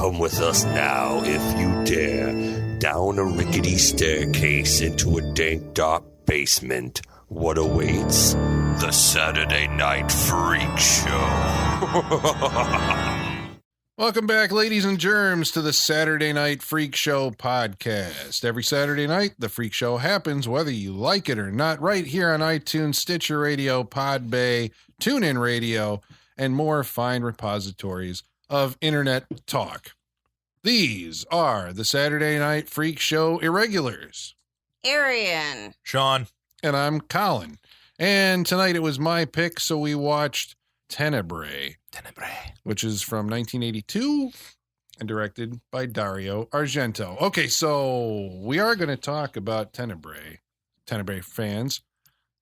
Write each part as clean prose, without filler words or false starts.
Come with us now, if you dare, down a rickety staircase into a dank, dark basement. What awaits? The Saturday Night Freak Show. Welcome back, ladies and germs, to the Saturday Night Freak Show podcast. Every Saturday night, the Freak Show happens, whether you like it or not, right here on iTunes, Stitcher Radio, Podbay, TuneIn Radio, and more fine repositories of internet talk. These are the Saturday Night Freak Show irregulars. Arian. Sean. And I'm Colin. And tonight it was my pick, so we watched Tenebrae, which is from 1982 and directed by Dario Argento. Okay, so we are going to talk about Tenebrae fans.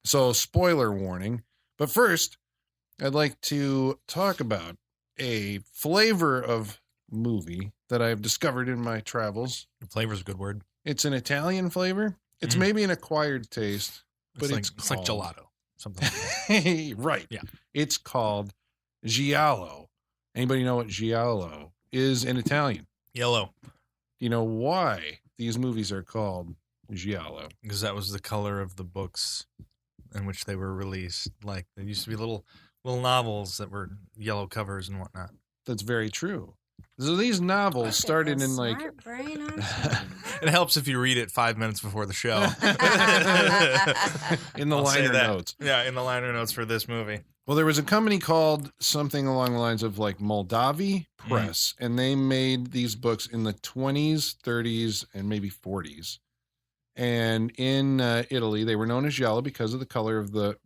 So spoiler warning. But first, I'd like to talk about a flavor of movie that I've discovered in my travels. Flavor's a good word. It's an Italian flavor. It's maybe an acquired taste, but it's like gelato. Something like that. Right. Yeah. It's called Giallo. Anybody know what Giallo is in Italian? Yellow. Do you know why these movies are called Giallo? Because that was the color of the books in which they were released. Like, there used to be little novels that were yellow covers and whatnot. That's very true. So these novels started in like... It helps if you read it 5 minutes before the show. In the liner notes. Yeah, in the liner notes for this movie. Well, there was a company called something along the lines of like Moldavi Press, and they made these books in the 20s, 30s, and maybe 40s. And in Italy, they were known as Giallo because of the color of the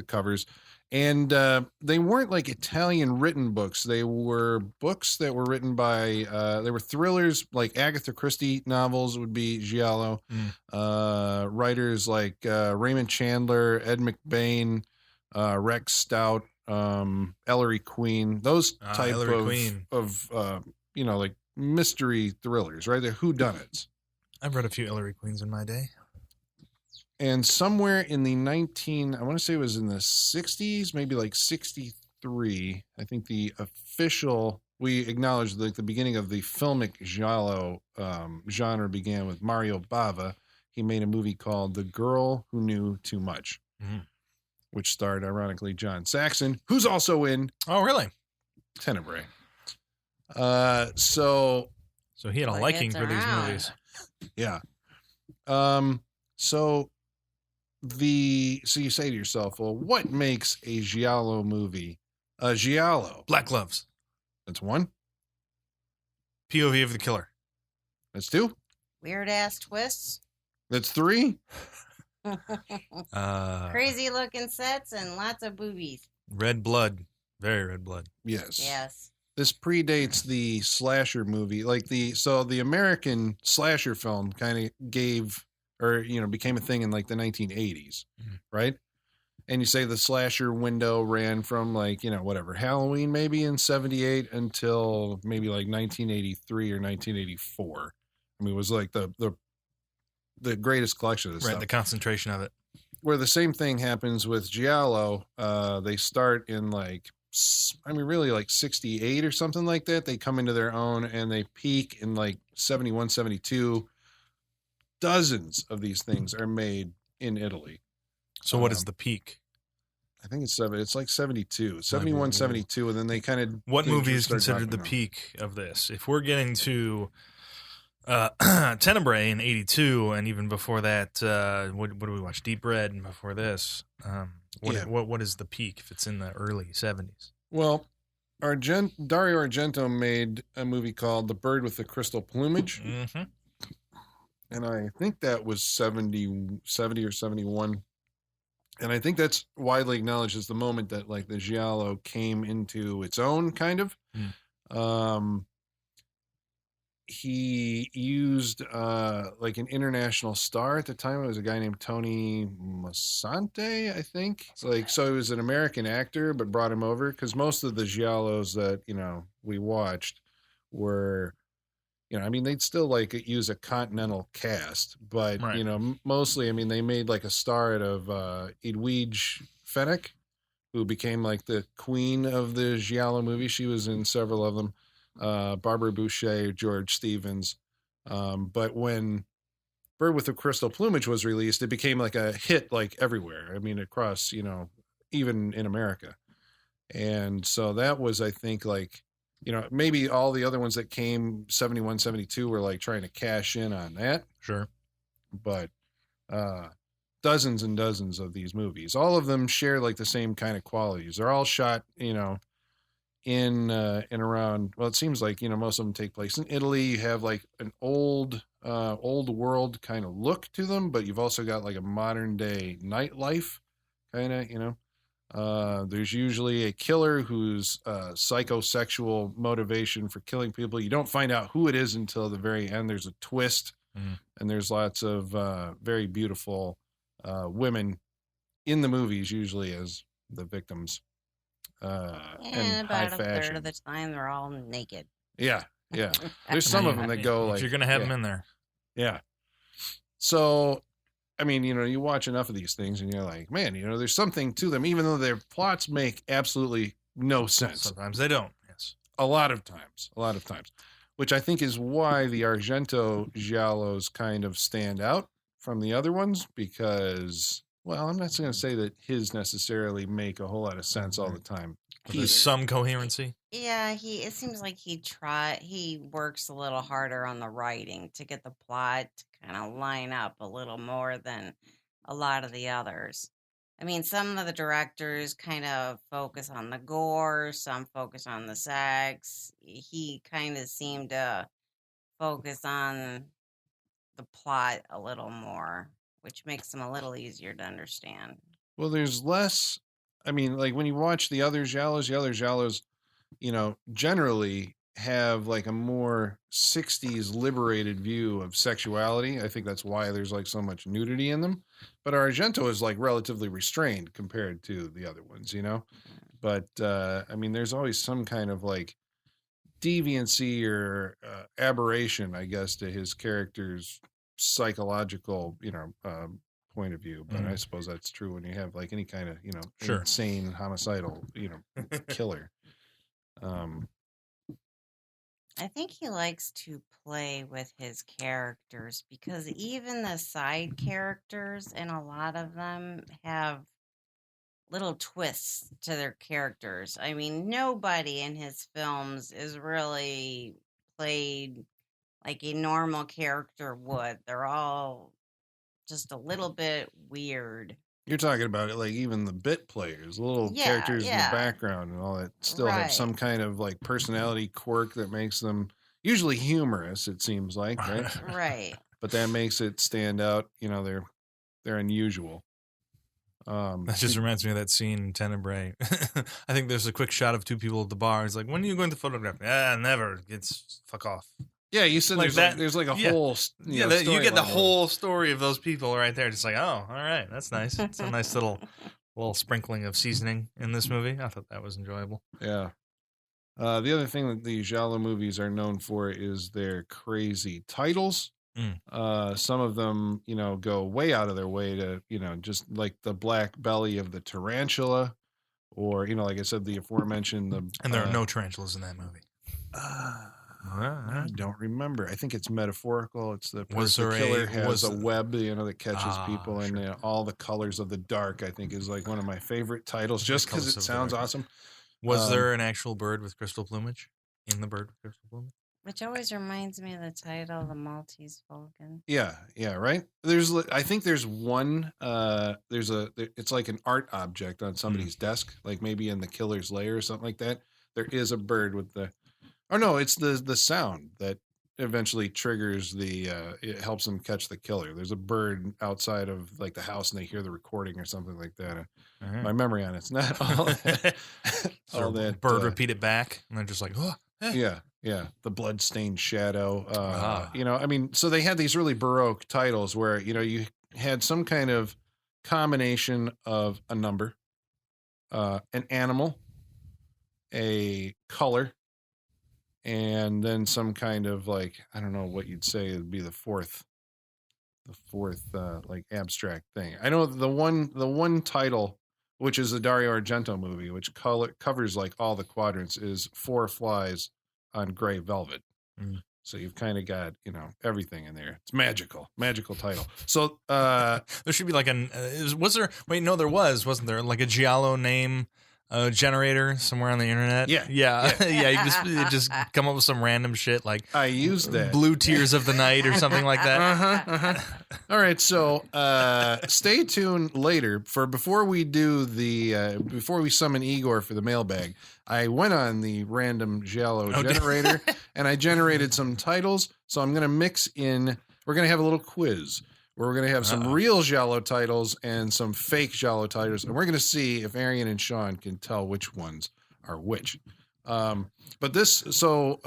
covers. And they weren't like Italian written books. They were books that were written by, they were thrillers, like Agatha Christie novels would be Giallo. Writers like Raymond Chandler, Ed McBain, Rex Stout, Ellery Queen, those type of like mystery thrillers, right? They're whodunits. I've read a few Ellery Queens in my day. And somewhere in the I want to say it was in the 60s, maybe like 63, I think we acknowledged like the beginning of the filmic Giallo genre began with Mario Bava. He made a movie called The Girl Who Knew Too Much, which starred, ironically, John Saxon, who's also in... Oh, really? Tenebrae. So he had a liking for these movies. Yeah. So you say to yourself, well, what makes a Giallo movie a Giallo? Black gloves. That's one. POV of the killer. That's two. Weird ass twists. That's three. Crazy looking sets and lots of boobies. Red blood. Very red blood. Yes. This predates the slasher movie. The American slasher film kind of became a thing in like the 1980s, right? And you say the slasher window ran from Halloween maybe in 78 until maybe like 1983 or 1984. I mean, it was like the greatest collection of this stuff. The concentration of it. Where the same thing happens with Giallo. They start in really like 68 or something like that. They come into their own and they peak in like 71, 72. Dozens of these things are made in Italy. So what is the peak? I think it's like 72, 71, 72. And then they kind of... What movie is considered the peak of this? If we're getting to Tenebrae in 82, and even before that, what do we watch? Deep Red, and before this, what is the peak if it's in the early 70s? Well, Dario Argento made a movie called The Bird with the Crystal Plumage. Mm-hmm. And I think that was 70 or 71. And I think that's widely acknowledged as the moment that like the Giallo came into its own kind of. He used like an international star at the time. It was a guy named Tony Musante, I think. So he was an American actor, but brought him over because most of the Giallos that we watched were, they'd still like use a continental cast, but mostly, they made like a star out of Edwige Fenech, who became like the queen of the Giallo movie. She was in several of them. Barbara Boucher, George Stevens. But when Bird with the Crystal Plumage was released, it became like a hit like everywhere. I mean, across, even in America. And so that was, I think, like, maybe all the other ones that came 71, 72 were like trying to cash in on that. Sure. But dozens and dozens of these movies, all of them share like the same kind of qualities. They're all shot, in and around, well, it seems like, most of them take place in Italy. You have like an old world kind of look to them, but you've also got like a modern day nightlife kind of, there's usually a killer whose psychosexual motivation for killing people. You don't find out who it is until the very end. There's a twist, and there's lots of very beautiful women in the movies, usually as the victims. And about high a fashion. third of the time, they're all naked. Yeah. There's some of them that go like, if you're gonna have them in there. Yeah. So, I mean, you watch enough of these things and you're like, man, there's something to them, even though their plots make absolutely no sense. Sometimes they don't. Yes. A lot of times, which I think is why the Argento giallos kind of stand out from the other ones, because, well, I'm not going to say that his necessarily make a whole lot of sense all the time. There's some coherency. Yeah, it seems like he works a little harder on the writing to get the plot to kind of line up a little more than a lot of the others. I mean, some of the directors kind of focus on the gore, some focus on the sex. He kind of seemed to focus on the plot a little more, which makes them a little easier to understand. Well, there's less. I mean, like when you watch the other giallos, generally have like a more 60s liberated view of sexuality. I think that's why there's like so much nudity in them. But Argento is like relatively restrained compared to the other ones, But I mean, there's always some kind of like deviancy or aberration, I guess, to his character's psychological, point of view. But I suppose that's true when you have like any kind of, Sure. insane homicidal, killer. I think he likes to play with his characters because even the side characters and a lot of them have little twists to their characters. I mean, nobody in his films is really played like a normal character would. They're all just a little bit weird. You're talking about it like even the bit players, little characters in the background and all that still have some kind of like personality quirk that makes them usually humorous, it seems like, right? Right. But that makes it stand out. They're unusual. That just reminds me of that scene in Tenebrae. I think there's a quick shot of two people at the bar. He's like, when are you going to photograph me? Never. It's fuck off. Yeah, you said like there's like a whole you get the whole story of those people right there. Just like, oh, all right, that's nice. It's a nice little sprinkling of seasoning in this movie. I thought that was enjoyable. Yeah. The other thing that the Giallo movies are known for is their crazy titles. Some of them, go way out of their way to, just like the black belly of the tarantula, or, like I said, the aforementioned and there are no tarantulas in that movie. I don't remember. I think it's metaphorical. It's the killer has a web, that catches people, and all the colors of the dark. I think is like one of my favorite titles, just because it sounds awesome. Was there an actual bird with crystal plumage in the bird with crystal plumage? Which always reminds me of the title, The Maltese Falcon. Yeah, right. I think there's one. It's like an art object on somebody's desk, like maybe in the killer's lair or something like that. There is a bird with the. Oh no, it's the sound that eventually triggers it helps them catch the killer. There's a bird outside of like the house and they hear the recording or something like that. My memory on it's not all that. All that bird repeat it back and they're just like, oh, yeah. The bloodstained shadow. I mean, so they had these really Baroque titles where, you had some kind of combination of a number, an animal, a color, and then some kind of like, I don't know what you'd say would be the fourth like abstract thing. I know the one title, which is the Dario Argento movie, which covers like all the quadrants, is Four Flies on gray velvet. So you've kind of got, everything in there. It's magical title. So there should be like there wasn't there like a Giallo name generator somewhere on the internet? Yeah. You just come up with some random shit like I used that. Blue Tears of the Night or something like that. All right, so stay tuned later before we summon Igor for the mailbag. I went on the random Giallo generator and I generated some titles. So I'm going to mix in. We're going to have a little quiz where we're going to have some real Giallo titles and some fake Giallo titles, and we're going to see if Arian and Sean can tell which ones are which. Dario Argento.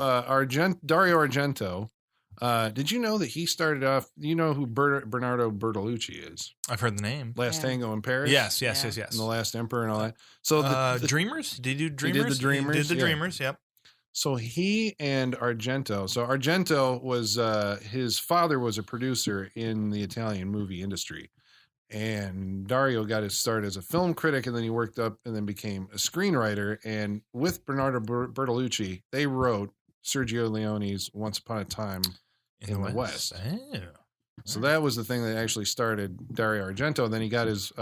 Did you know that he started off? You know who Bernardo Bertolucci is? I've heard the name. Last Tango in Paris. Yes. And The Last Emperor and all that. So the Dreamers? Did you do Dreamers? He did the Dreamers. He did the Dreamers. Yep. So he and Argento. So Argento was his father was a producer in the Italian movie industry, and Dario got his start as a film critic, and then he worked up and then became a screenwriter. And with Bernardo Bertolucci, they wrote Sergio Leone's Once Upon a Time in the West. Oh. So that was the thing that actually started Dario Argento. Then he got his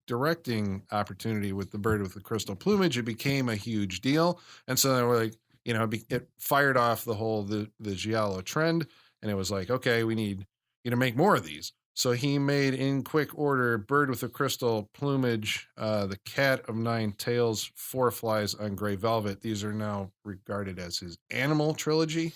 directing opportunity with The Bird with the Crystal Plumage. It became a huge deal, and so they were like, it fired off the Giallo trend, and it was like, okay, we need you to make more of these. So he made in quick order Bird with the Crystal Plumage, The Cat of Nine Tails, Four Flies on Gray Velvet. These are now regarded as his Animal trilogy.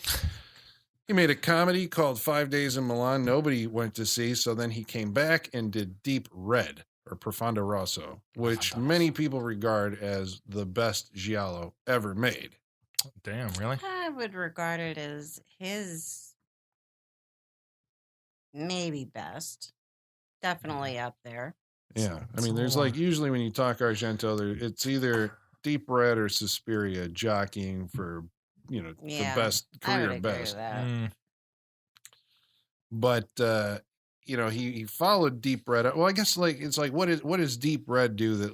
He made a comedy called 5 Days in Milan. Nobody went to see, so then he came back and did Deep Red, or Profondo Rosso, which many people regard as the best Giallo ever made. Damn, really? I would regard it as his maybe best. Definitely up there. Yeah. I mean, there's usually when you talk Argento, it's either Deep Red or Suspiria jockeying for, the best career best. But, he followed Deep Red. Well, I guess it's like, what does Deep Red do that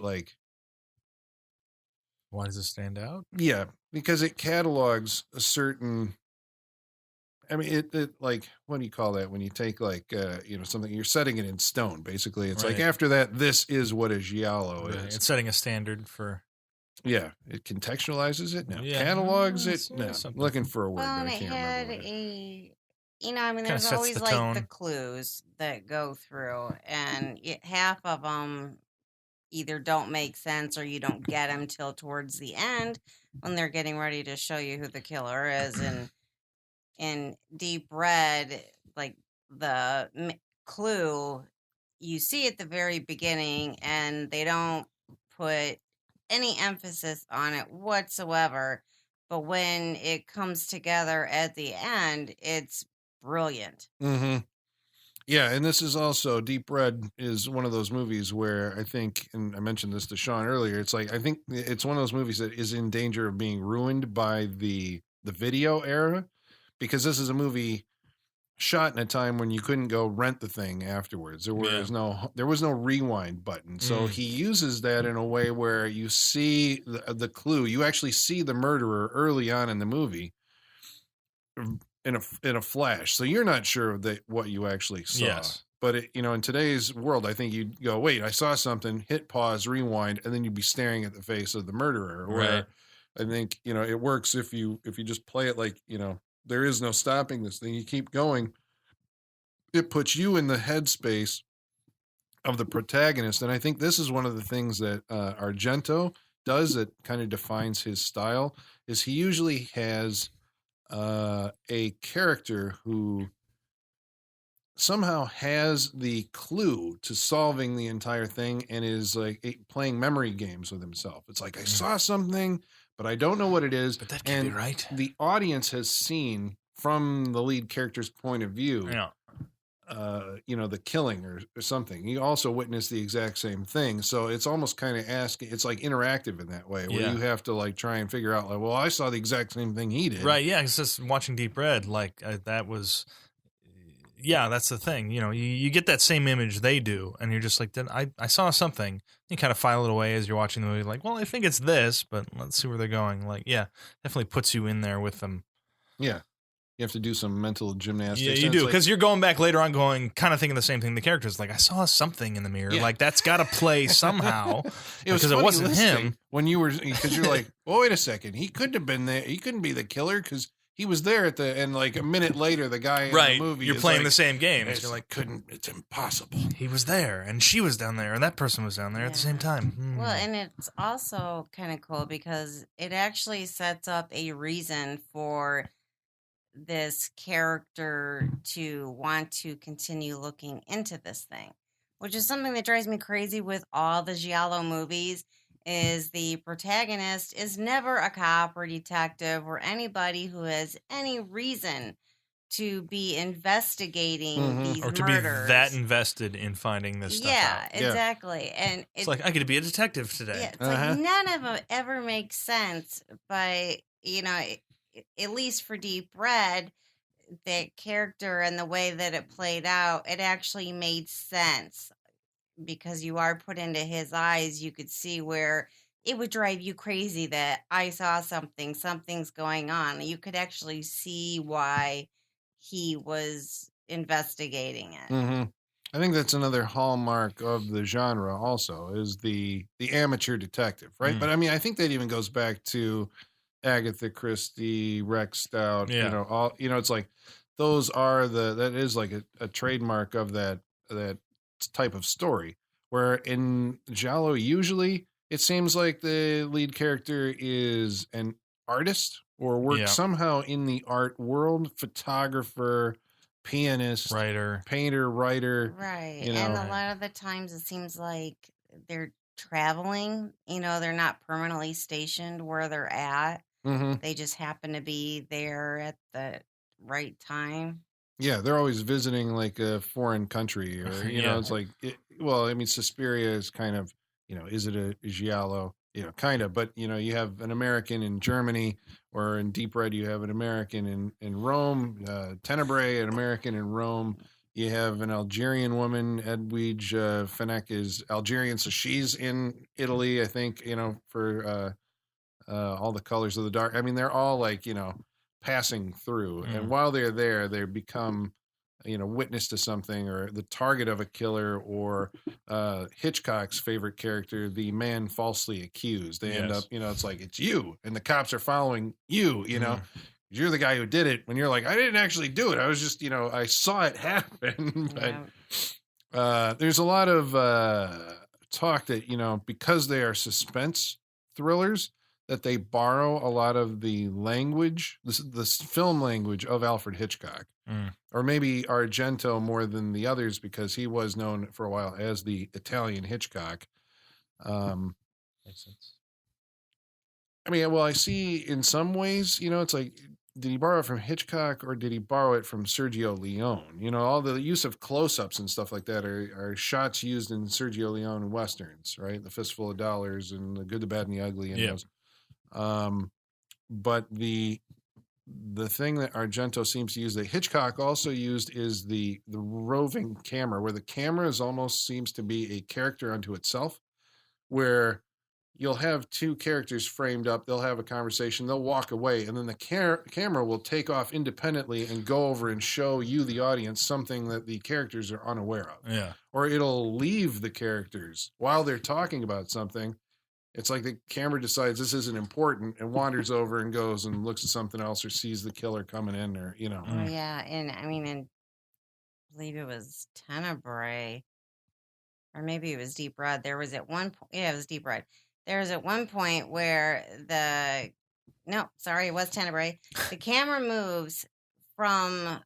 why does it stand out? Yeah, because it catalogs a certain. I mean, it like, what do you call that when you take something, you're setting it in stone. Basically, it's like after that, this is what a Giallo is. It's setting a standard for. Yeah, it contextualizes it. No, catalogs it. No, something. Looking for a word, Well, but I and can't it had remember. there's always the clues that go through, and half of them either don't make sense or you don't get them till towards the end when they're getting ready to show you who the killer is. And in Deep Red, like the clue, you see at the very beginning, and they don't put any emphasis on it whatsoever. But when it comes together at the end, it's brilliant. Mm-hmm. Yeah, and this is also, Deep Red is one of those movies where I think, and I mentioned this to Sean earlier, it's like, I think it's one of those movies that is in danger of being ruined by the video era, because this is a movie shot in a time when you couldn't go rent the thing afterwards. There was no rewind button. So he uses that in a way where you see the clue. You actually see the murderer early on in the movie in a flash. So you're not sure of what you actually saw. Yes. But in today's world, I think you'd go, wait, I saw something, hit pause, rewind, and then you'd be staring at the face of the murderer. Where I think, it works if you just play it like, there is no stopping this thing. You keep going. It puts you in the headspace of the protagonist. And I think this is one of the things that Argento does that kind of defines his style, is he usually has a character who somehow has the clue to solving the entire thing and is like playing memory games with himself. It's like, I saw something, but I don't know what it is. But that can't be right. The audience has seen from the lead character's point of view, the killing or something. He also witnessed the exact same thing. So it's almost kind of asking, it's like interactive in that way, where you have to like try and figure out, like, well, I saw the exact same thing he did. Right. Yeah. It's just watching Deep Red. Like that was, that's the thing. You get that same image they do, and you're just like, I saw something. You kind of file it away as you're watching the movie. Like, well, I think it's this, but let's see where they're going. Like, definitely puts you in there with them Yeah. You have to do some mental gymnastics. Yeah, you do, because you're going back later on kind of thinking the same thing. The character's like, I saw something in the mirror. Yeah. Like, that's got to play somehow. Because it wasn't him. When you were, because you're like, well, wait a second. He couldn't have been there. He couldn't be the killer because he was there and like a minute later, the guy in the movie You're playing the same game. You're like, it's impossible. He was there, and she was down there, and that person was down there at the same time. Well, and it's also kind of cool because it actually sets up a reason for this character to want to continue looking into this thing, which is something that drives me crazy with all the Giallo movies. Is the protagonist is never a cop or detective or anybody who has any reason to be investigating these or to murders. Be that invested in finding this stuff out. Yeah, exactly. And it's like, I get to be a detective today. Yeah, it's like none of them ever makes sense, but at least for Deep Red, that character and the way that it played out, it actually made sense. Because you are put into his eyes, you could see where it would drive you crazy that I saw something's going on. You could actually see why he was investigating it. Mm-hmm. I think that's another hallmark of the genre also, is the amateur detective, right? But I mean, I think that even goes back to Agatha Christie, Rex Stout, it's like those are that is like a trademark of that type of story, where in Giallo usually it seems like the lead character is an artist or works somehow in the art world, photographer, pianist, painter, writer, right? And a lot of the times it seems like they're traveling, they're not permanently stationed where they're at. They just happen to be there at the right time. Yeah, they're always visiting like a foreign country, or it's like, Suspiria is kind of, is it a giallo? Kind of, but you have an American in Germany, or in Deep Red, you have an American in Rome. Tenebrae, an American in Rome. You have an Algerian woman, Edwige Fenech is Algerian, so she's in Italy, I think. For all the colors of the dark. I mean, they're all like passing through, and while they're there, they become witness to something, or the target of a killer, or Hitchcock's favorite character, the man falsely accused. They end up it's like, it's you, and the cops are following you. You're the guy who did it, when you're like, I didn't actually do it, I was just I saw it happen. But there's a lot of talk that because they are suspense thrillers, that they borrow a lot of the language, the film language of Alfred Hitchcock, or maybe Argento more than the others, because he was known for a while as the Italian Hitchcock. Makes sense. I mean, well, I see in some ways, it's like, did he borrow it from Hitchcock, or did he borrow it from Sergio Leone? All the use of close-ups and stuff like that are shots used in Sergio Leone westerns, right? The Fistful of Dollars and The Good, the Bad, and the Ugly, and those. But the thing that Argento seems to use, that Hitchcock also used, is the roving camera, where the camera almost seems to be a character unto itself, where you'll have two characters framed up, they'll have a conversation, they'll walk away, and then the camera will take off independently and go over and show you, the audience, something that the characters are unaware of. Yeah. Or it'll leave the characters while they're talking about something. It's like the camera decides this isn't important and wanders over and goes and looks at something else, or sees the killer coming in, or Oh, yeah, and I mean, I believe it was Tenebrae, or maybe it was Deep Red. There was at one point, it was Deep Red. There was at one point where it was Tenebrae. The camera moves from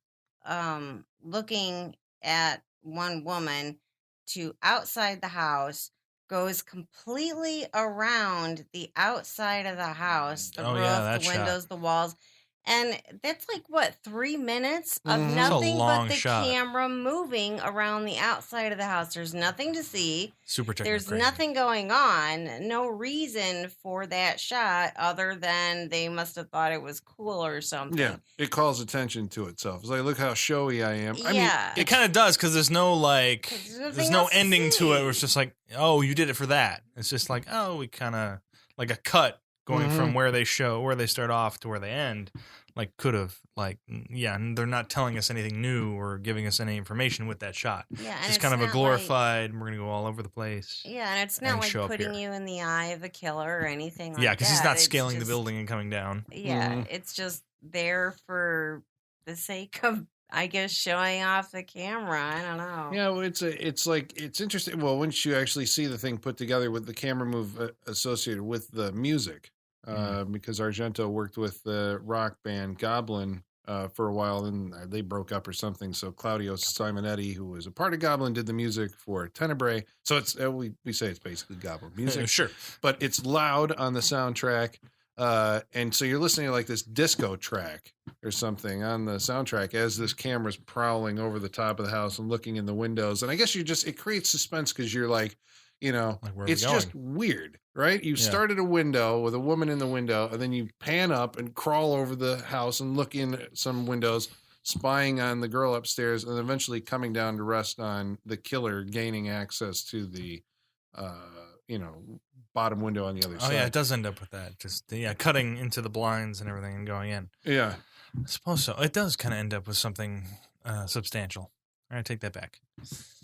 looking at one woman to outside the house, goes completely around the outside of the house, the roof, the windows, the walls. And that's like, 3 minutes of nothing but the camera moving around the outside of the house. There's nothing to see. Super technical. There's nothing going on. No reason for that shot other than they must have thought it was cool or something. Yeah, it calls attention to itself. It's like, look how showy I am. I mean, it kind of does, because there's no there's no ending to it. Where it's just like, oh, you did it for that. It's just like, oh, we kind of like a cut. Going from where they start off to where they end. like could have and they're not telling us anything new or giving us any information with that shot. Yeah, and Just it's kind of a not glorified, we're gonna go all over the place. Yeah, and it's not and like show up putting here. you in the eye of a killer or anything like Yeah, that. because he's not It's scaling the just- building and coming down. Yeah, it's just there for the sake of, I guess, showing off the camera. I don't know. Yeah, well, it's interesting. Well, once you actually see the thing put together with the camera move associated with the music, because Argento worked with the rock band Goblin for a while, and they broke up or something. So Claudio Simonetti, who was a part of Goblin, did the music for Tenebrae. So it's we say it's basically Goblin music, Sure. but it's loud on the soundtrack. And so you're listening to like this disco track or something on the soundtrack as this camera's prowling over the top of the house and looking in the windows. And I guess it creates suspense because you're like, where are it's we going? just weird, right? You start at a window with a woman in the window, and then you pan up and crawl over the house and look in at some windows, spying on the girl upstairs, and eventually coming down to rest on the killer gaining access to the, bottom window on the other side. Oh yeah, it does end up with that. Just cutting into the blinds and everything and going in. Yeah. I suppose so. It does kind of end up with something substantial. All right, take that back.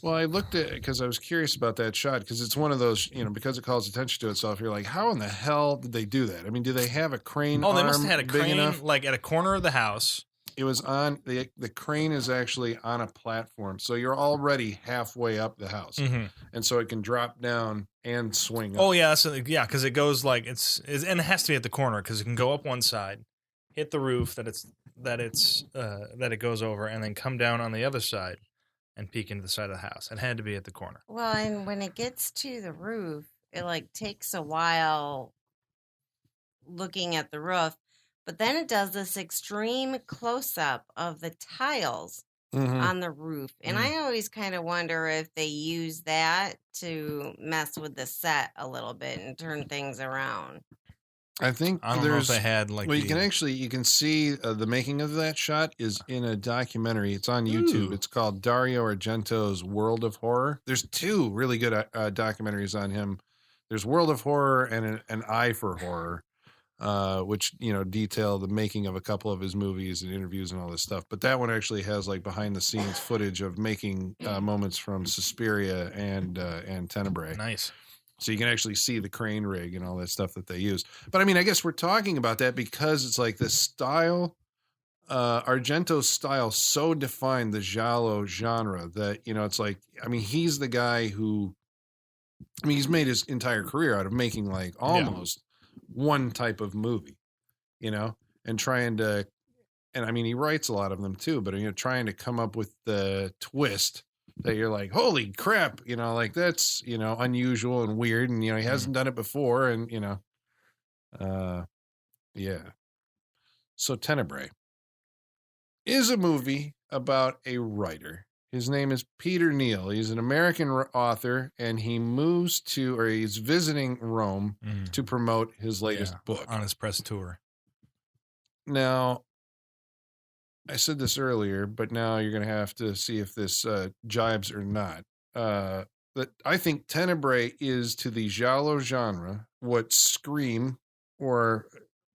Well, I looked at it because I was curious about that shot because it's one of those, because it calls attention to itself. You're like, how in the hell did they do that? I mean, do they have a crane? Oh, they must have arm had a big crane enough? like at a corner of the house. It was on the crane is actually on a platform, so you're already halfway up the house, and so it can drop down and swing up. Oh yeah, because it goes like it's and it has to be at the corner because it can go up one side, hit the roof that it goes over, and then come down on the other side and peek into the side of the house. It had to be at the corner. Well, and when it gets to the roof, it like takes a while looking at the roof, but then it does this extreme close up of the tiles on the roof. And I always kind of wonder if they use that to mess with the set a little bit and turn things around. I think I don't know if they had like. Well, you can see the making of that shot is in a documentary. It's on YouTube. Ooh. It's called Dario Argento's World of Horror. There's two really good documentaries on him. There's World of Horror and an Eye for Horror, which detail the making of a couple of his movies and interviews and all this stuff. But that one actually has like behind the scenes footage of making moments from Suspiria and Tenebrae. Nice. So you can actually see the crane rig and all that stuff that they use. But I mean, I guess we're talking about that because it's like this style, Argento's style so defined the giallo genre that, it's like, I mean, he's the guy who, he's made his entire career out of making like almost one type of movie, and trying to, and I mean, he writes a lot of them too, but, trying to come up with the twist that you're like, holy crap, like that's, unusual and weird. And, he hasn't done it before. And, yeah. So Tenebrae is a movie about a writer. His name is Peter Neal. He's an American author, and he he's visiting Rome to promote his latest book on his press tour. Now, I said this earlier, but now you're going to have to see if this jibes or not. That I think Tenebrae is to the giallo genre what Scream or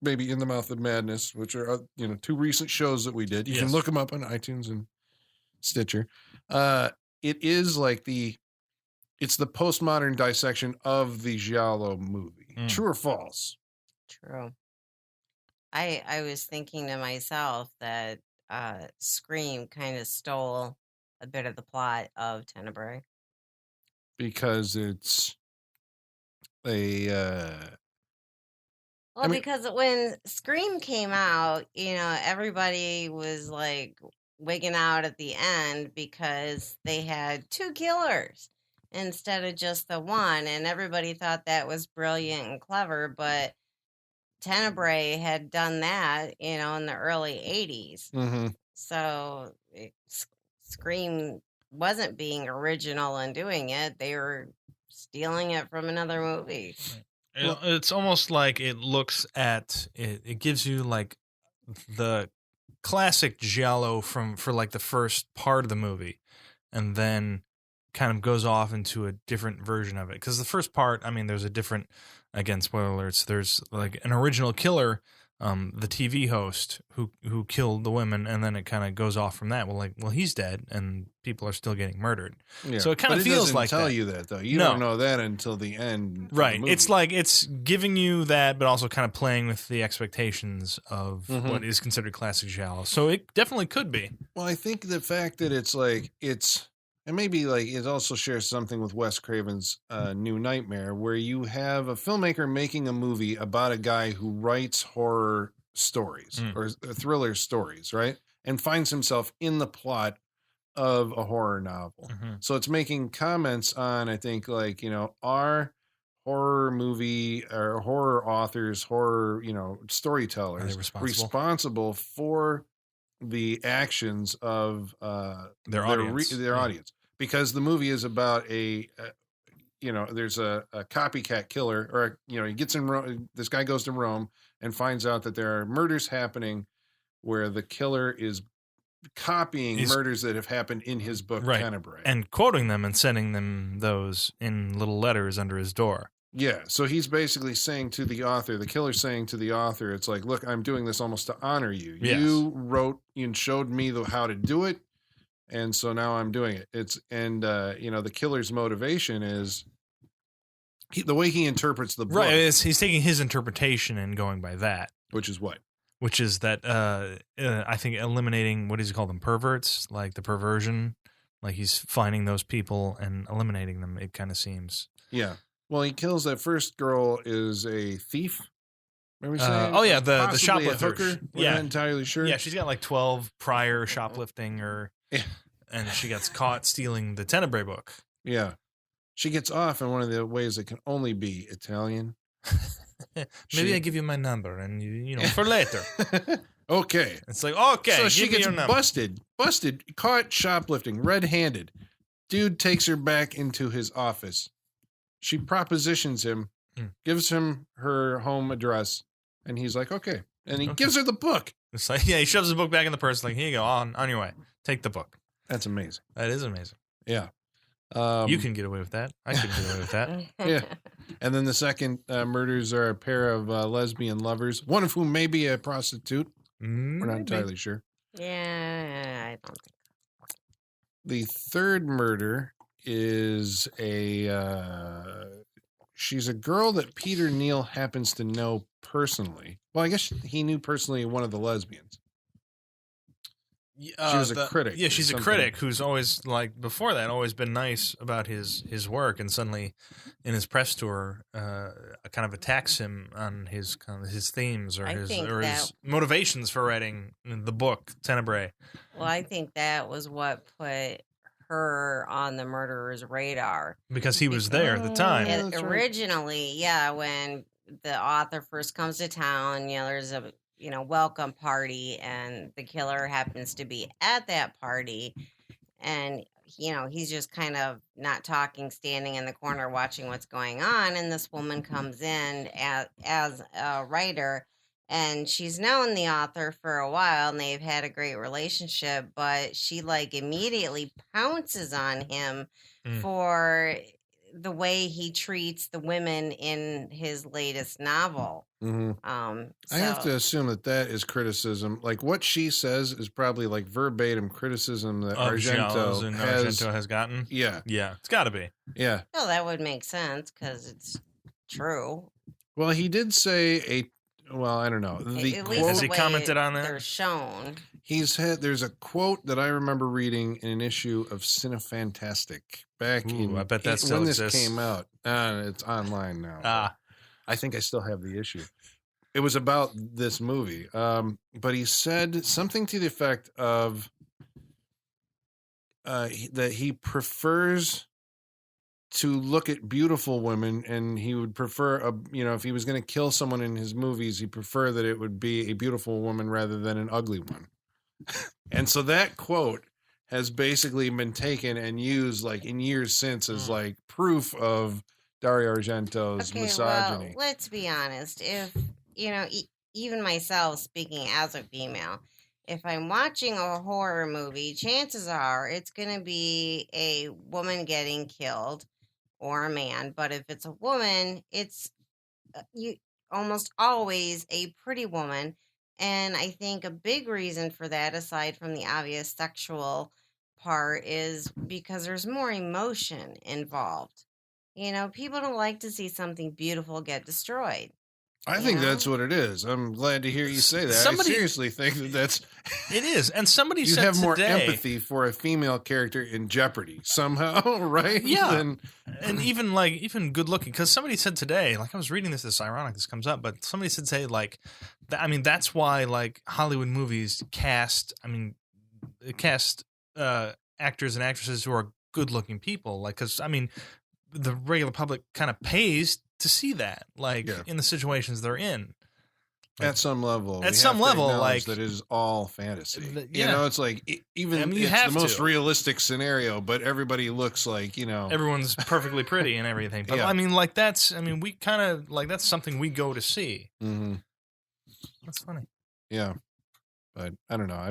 maybe In the Mouth of Madness, which are two recent shows that we did. You can look them up on iTunes and Stitcher. It is like it's the postmodern dissection of the giallo movie. True or false? True. I was thinking to myself that Scream kind of stole a bit of the plot of Tenebrae. Because it's because when Scream came out, everybody was like wigging out at the end because they had two killers instead of just the one, and everybody thought that was brilliant and clever, but Tenebrae had done that, in the early 80s. Mm-hmm. So Scream wasn't being original in doing it. They were stealing it from another movie. It's almost like it looks at it. It gives you like the classic giallo for like the first part of the movie, and then kind of goes off into a different version of it. Because the first part, I mean, there's a different, again, spoiler alerts, there's like an original killer the TV host who killed the women, and then it kind of goes off from that. Well, he's dead, and people are still getting murdered. Yeah. So it kind of feels like tell that. you that though. You No. don't know that until the end. Right. Of the movie. It's like it's giving you that, but also kind of playing with the expectations of what is considered classic giallo. So it definitely could be. Well, I think the fact that it's like and maybe like it also shares something with Wes Craven's New Nightmare, where you have a filmmaker making a movie about a guy who writes horror stories or thriller stories, right? And finds himself in the plot of a horror novel. So it's making comments on, I think, like, are horror movie or horror authors, horror, storytellers responsible for the actions of their audience, their audience, because the movie is about there's a copycat killer, or he gets in Rome. This guy goes to Rome and finds out that there are murders happening where the killer is copying murders that have happened in his book, Tenebrae, and quoting them and sending them those in little letters under his door. Yeah, so he's basically saying to the author, the killer's saying to the author, it's like, look, I'm doing this almost to honor you. Yes. You wrote and showed me how to do it, and so now I'm doing it. The killer's motivation is the way he interprets the book. Right, he's taking his interpretation and going by that. Which is what? Which is that I think eliminating, what does he call them, perverts, like the perversion. Like he's finding those people and eliminating them, it kind of seems. Yeah. Well, he kills that first girl is a thief. Remember saying? The shoplifter. A hooker. We're not entirely sure. Yeah, she's got like 12 prior shoplifting, and she gets caught stealing the Tenebrae book. Yeah, she gets off in one of the ways that can only be Italian. Maybe I give you my number, and you for later. Okay. It's like, okay. So she gets busted, caught shoplifting, red-handed. Dude takes her back into his office. She propositions him, gives him her home address, and he's like, okay. And he gives her the book. It's like, he shoves the book back in the purse, like, here you go, on your way. Take the book. That's amazing. That is amazing. Yeah. You can get away with that. I can get away with that. Yeah. And then the second murders are a pair of lesbian lovers, one of whom may be a prostitute. We're not entirely sure. Yeah, I don't think so. The third murder is she's a girl that Peter Neal happens to know personally. Well, I guess he knew personally one of the lesbians. She was a critic. Yeah, she's a critic who's always, like, before that, always been nice about his work, and suddenly in his press tour kind of attacks him on his themes or his motivations for writing the book Tenebrae. Well, I think that was what put her on the murderer's radar, because he was there at the time. Originally, when the author first comes to town, there's a welcome party, and the killer happens to be at that party, and he's just kind of not talking, standing in the corner watching what's going on, and this woman comes in as a writer, and she's known the author for a while, and they've had a great relationship, but she immediately pounces on him for the way he treats the women in his latest novel. Mm-hmm. I have to assume that is criticism. Like, what she says is probably like verbatim criticism that Argento has gotten. Yeah, it's got to be. Yeah, well, that would make sense because it's true. Well, he did say I don't know. Has he commented on that? They're shown. There's a quote that I remember reading in an issue of Cinefantastic back I bet that still when exists. This came out. It's online now. I think I still have the issue. It was about this movie. But he said something to the effect of that he prefers to look at beautiful women, and he would prefer if he was going to kill someone in his movies, he'd prefer that it would be a beautiful woman rather than an ugly one. And so that quote has basically been taken and used in years since as proof of Dario Argento's misogyny. Well, let's be honest. If even myself, speaking as a female, if I'm watching a horror movie, chances are it's going to be a woman getting killed or a man. But if it's a woman, it's almost always a pretty woman. And I think a big reason for that, aside from the obvious sexual part, is because there's more emotion involved. People don't like to see something beautiful get destroyed. I think that's what it is. I'm glad to hear you say that. I seriously think that's it is. And somebody you said have more today, empathy for a female character in jeopardy somehow, right? Yeah. And even good looking, because somebody said today, like I was reading this, it's ironic this comes up, but somebody said today, like, that's why like Hollywood movies cast actors and actresses who are good looking people. Like, because the regular public kind of pays to see that, like in the situations they're in. Like, at some level, like that is all fantasy. It's like even it's the most realistic scenario, but everybody looks like everyone's perfectly pretty and everything. But we kind of like that's something we go to see. Mm-hmm. That's funny. Yeah, but I don't know.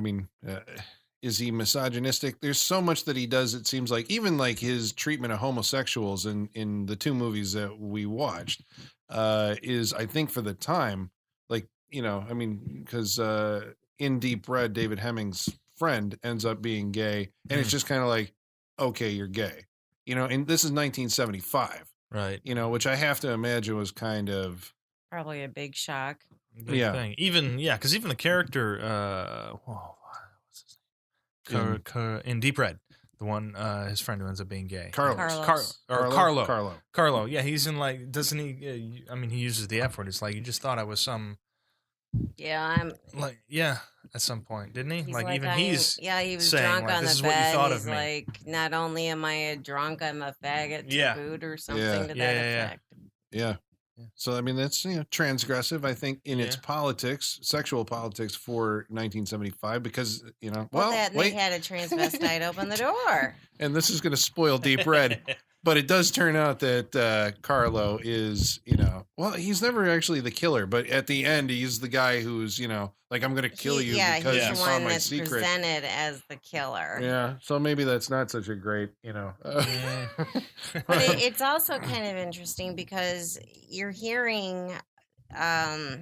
Is he misogynistic? There's so much that he does. It seems like even like his treatment of homosexuals in the two movies that we watched is, I think, for the time, like, because in Deep Red, David Hemming's friend ends up being gay, and it's just kind of like, okay, you're gay, and this is 1975, right? Which I have to imagine was kind of probably a big shock. Big thing. Even because even the character, in Deep Red, the one his friend who ends up being gay, Carlo. Yeah, he's in like, doesn't he? He uses the F word. It's like you just thought I was some. Yeah, at some point, didn't he? He was drunk like, on this the is bed. What you thought he's of me. like, not only am I a drunk, I'm a faggot to boot or something to that effect. Yeah. So that's transgressive, I think, in its politics, sexual politics for 1975, because they had a transvestite open the door. And this is going to spoil Deep Red, but it does turn out that Carlo is, he's never actually the killer, but at the end he's the guy who's, like, I'm going to kill you because you saw my secret. Presented as the killer. Yeah, so maybe that's not such a great, But it's also kind of interesting because you're hearing, I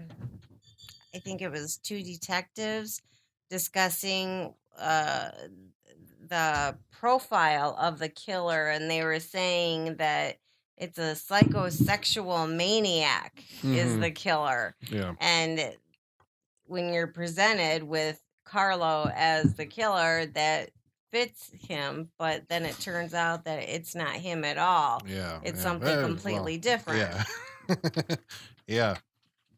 think it was two detectives discussing the profile of the killer, and they were saying that it's a psychosexual maniac is the killer. Yeah. And when you're presented with Carlo as the killer, that fits him, but then it turns out that it's not him at all. Yeah. It's something completely different. Yeah. Yeah.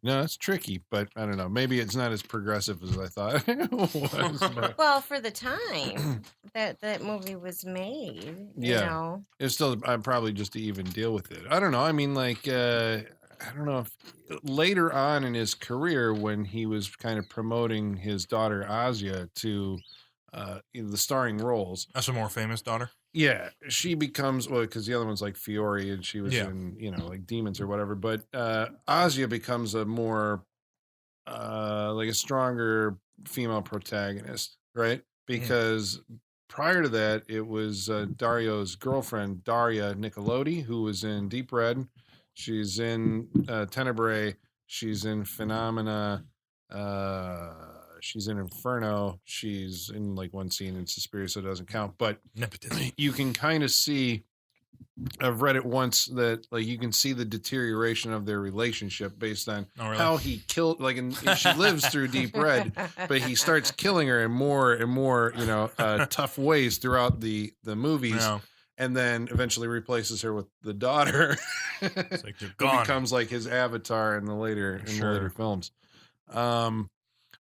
No, it's tricky, but I don't know. Maybe it's not as progressive as I thought it was. But... Well, for the time that movie was made, it's still probably just to even deal with it. I don't know. I don't know if later on in his career, when he was kind of promoting his daughter Asia to the starring roles. That's a more famous daughter. Yeah, she becomes, because the other one's like Fiore, and she was in, like Demons or whatever. But Asia becomes a more, like a stronger female protagonist, right? Because prior to that, it was Dario's girlfriend, Daria Nicolodi, who was in Deep Red. She's in Tenebrae. She's in Phenomena. She's in Inferno. She's in like one scene in Suspiria, so it doesn't count. But you can kind of see, I've read it once, that like you can see the deterioration of their relationship based on how he killed, like, and she lives through Deep Red, but he starts killing her in more and more, tough ways throughout the movies. No. And then eventually replaces her with the daughter. It's like, you're gone. Becomes like his avatar in the later films.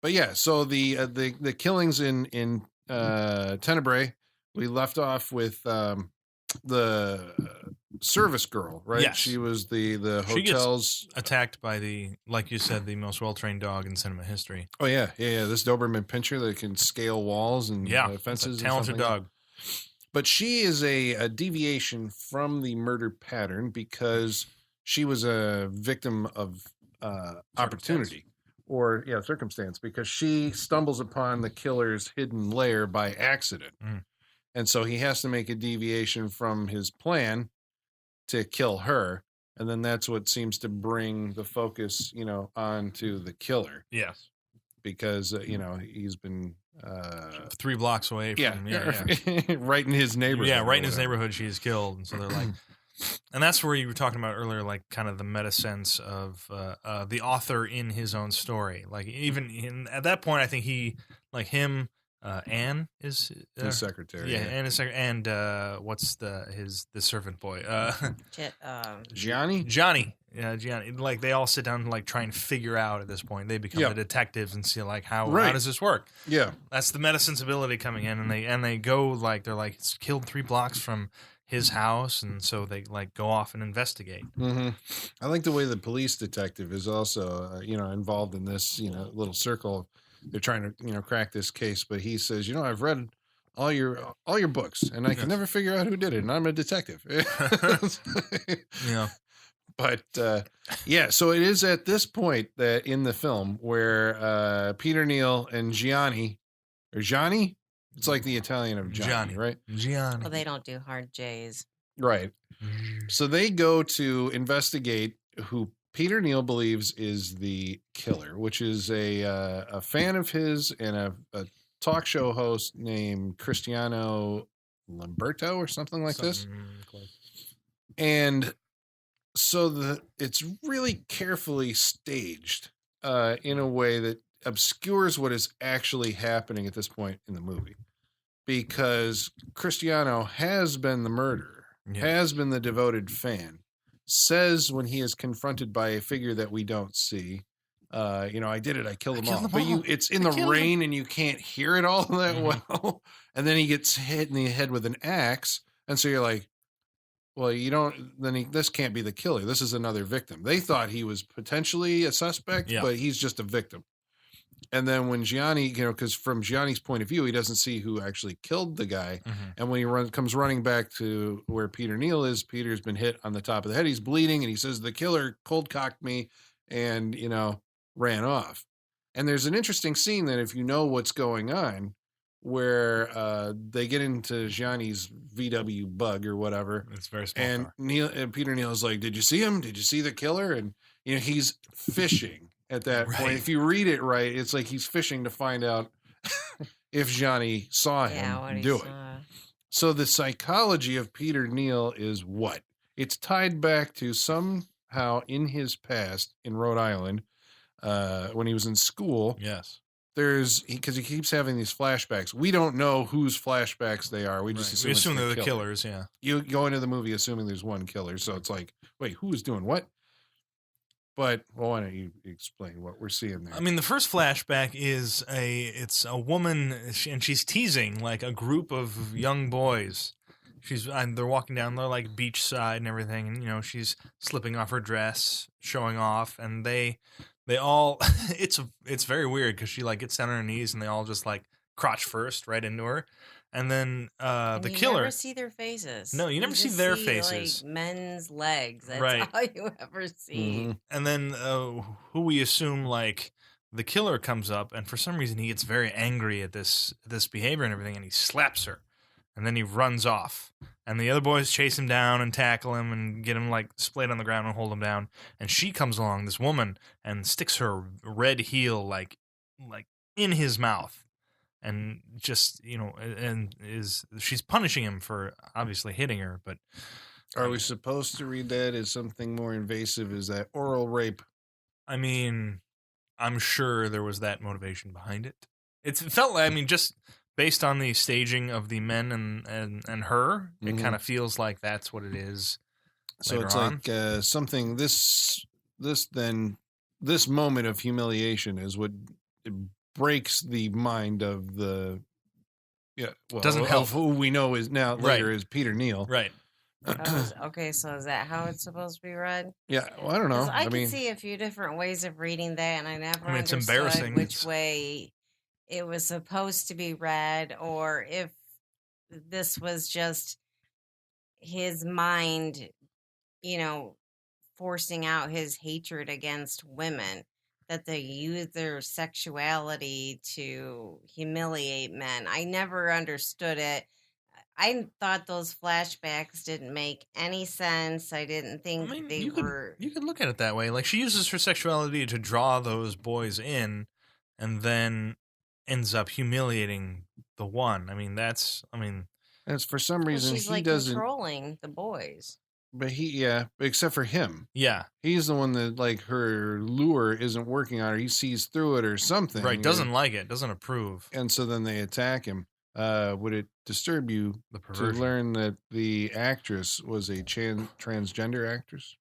But yeah, so the killings in Tenebrae, we left off with the service girl, right? Yes. She was the hotel's... She gets attacked by like you said, the most well-trained dog in cinema history. Oh, yeah. This Doberman Pinscher that can scale walls and fences. It's a talented dog. But she is a deviation from the murder pattern because she was a victim of opportunity or circumstance, because she stumbles upon the killer's hidden lair by accident. And so he has to make a deviation from his plan to kill her. And then that's what seems to bring the focus, onto the killer Yes. because, he's been 3 blocks away from right in his neighborhood. Yeah, right in his neighborhood she is killed. And so they're like, and that's where you were talking about earlier, like kind of the meta sense of the author in his own story. Like even at that point, I think he, like him, Anne is His secretary. Yeah, Anne is and what's the servant boy? Gianni? Johnny. Yeah, Gianni. Like they all sit down and like try and figure out at this point. They become the detectives and see like how does this work? Yeah. That's the meta sensibility coming in, and they go like they're like it's killed 3 blocks from his house, and so they like go off and investigate. Mm-hmm. I like the way the police detective is also involved in this little circle. They're trying to crack this case, but he says, I've read all your books, and I can never figure out who did it, and I'm a detective. Yeah. But so it is at this point that in the film where Peter Neal and Gianni, it's like the Italian of Johnny, right? Gianni. Well, they don't do hard J's. Right. So they go to investigate who Peter Neal believes is the killer, which is a fan of his and a talk show host named Cristiano Lamberto or something like this. Close. And so it's really carefully staged in a way that obscures what is actually happening at this point in the movie. Because Cristiano has been the murderer, has been the devoted fan, says when he is confronted by a figure that we don't see, I did it, I killed them all. But it's in the rain and you can't hear it all that well. And then he gets hit in the head with an axe. And so you're like, well, this can't be the killer. This is another victim. They thought he was potentially a suspect, but he's just a victim. And then when Gianni, because from Gianni's point of view, he doesn't see who actually killed the guy. Mm-hmm. And when he comes running back to where Peter Neal is, Peter's been hit on the top of the head. He's bleeding, and he says, the killer cold cocked me and, ran off. And there's an interesting scene that if you know what's going on, where they get into Gianni's VW bug or whatever. It's very small. And Peter Neal's like, did you see him? Did you see the killer? And, he's fishing. At that point, if you read it right, it's like he's fishing to find out if Gianni saw him do it. So the psychology of Peter Neal is what? It's tied back to somehow in his past in Rhode Island when he was in school. Yes. Because he keeps having these flashbacks. We don't know whose flashbacks they are. We just assume they're the killers, yeah. You go into the movie assuming there's one killer. So it's like, wait, who is doing what? But why don't you explain what we're seeing there? I mean, the first flashback is it's a woman, and she's teasing like a group of young boys. They're walking down, they're like beachside and everything, and she's slipping off her dress, showing off, and they all it's very weird because she like gets down on her knees and they all just like crotch first right into her. And then the killer. You never see their faces. No, you never see their faces. Like men's legs. That's all you ever see. Mm-hmm. And then who we assume like the killer comes up, and for some reason he gets very angry at this behavior and everything, and he slaps her, and then he runs off. And the other boys chase him down and tackle him and get him like splayed on the ground and hold him down. And she comes along, this woman, and sticks her red heel like in his mouth. And just, she's punishing him for obviously hitting her, but. Are we supposed to read that as something more invasive? Is that oral rape? I mean, I'm sure there was that motivation behind it. It felt like, just based on the staging of the men and her, it kind of feels like that's what it is. So it's on. Like something, this moment of humiliation is what breaks the mind of the doesn't help who we know is now later is Peter Neal, right? Okay, so is that how it's supposed to be read? Yeah, well, I don't know. I can see a few different ways of reading that, and I never it's understood embarrassing. Which way it was supposed to be read, or if this was just his mind, forcing out his hatred against women. That they use their sexuality to humiliate men. I never understood it. I thought those flashbacks didn't make any sense. I didn't I think mean, they you were. could look at it that way. Like she uses her sexuality to draw those boys in, and then ends up humiliating the one. I mean, And for some Well, reason she's he like doesn't. controlling the boys. But except for him. yeah, He's the one that, like, her lure isn't working on her. He sees through it or something. right. Doesn't like it. Doesn't approve And so then they attack him. Would it disturb you the to perversion. learn that the actress was a transgender actress?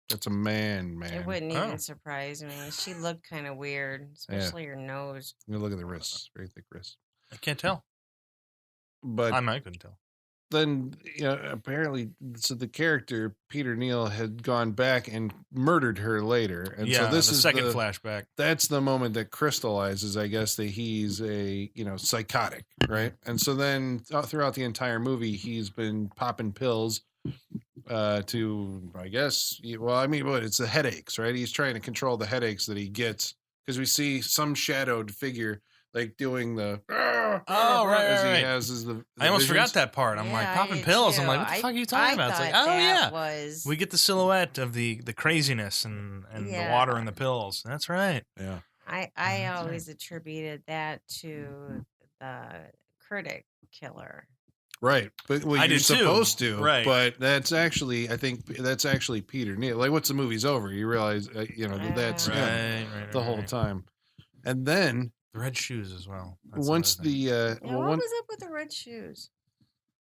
That's a man. It wouldn't Oh. even surprise me. She looked kind of weird, especially her nose. You look at the wrists, very thick wrists. I can't tell. But I couldn't tell. then, apparently, so the character Peter Neal had gone back and murdered her later, and Yeah, so this the is second flashback. That's the moment that crystallizes, I guess, that he's a psychotic, right? And so then throughout the entire movie, he's been popping pills to, I guess, it's the headaches, right? He's trying to control the headaches that he gets because we see some shadowed figure like doing the as he has the I almost forgot visions. that part. I'm Yeah, like I popping did pills. too. I'm like, what the fuck are you talking about? It's like, thought oh yeah, that was we get the silhouette of the craziness and the Yeah. water and the pills. That's right. Yeah. I That's always attributed that to the critic killer. Right, but I you're did too. supposed to, Right. But that's actually, I think that's actually Peter Neal. Like, once the movie's over, you realize, that's him Right. the whole time. And then The red shoes as well. That's once another thing. Yeah, what was up with the red shoes?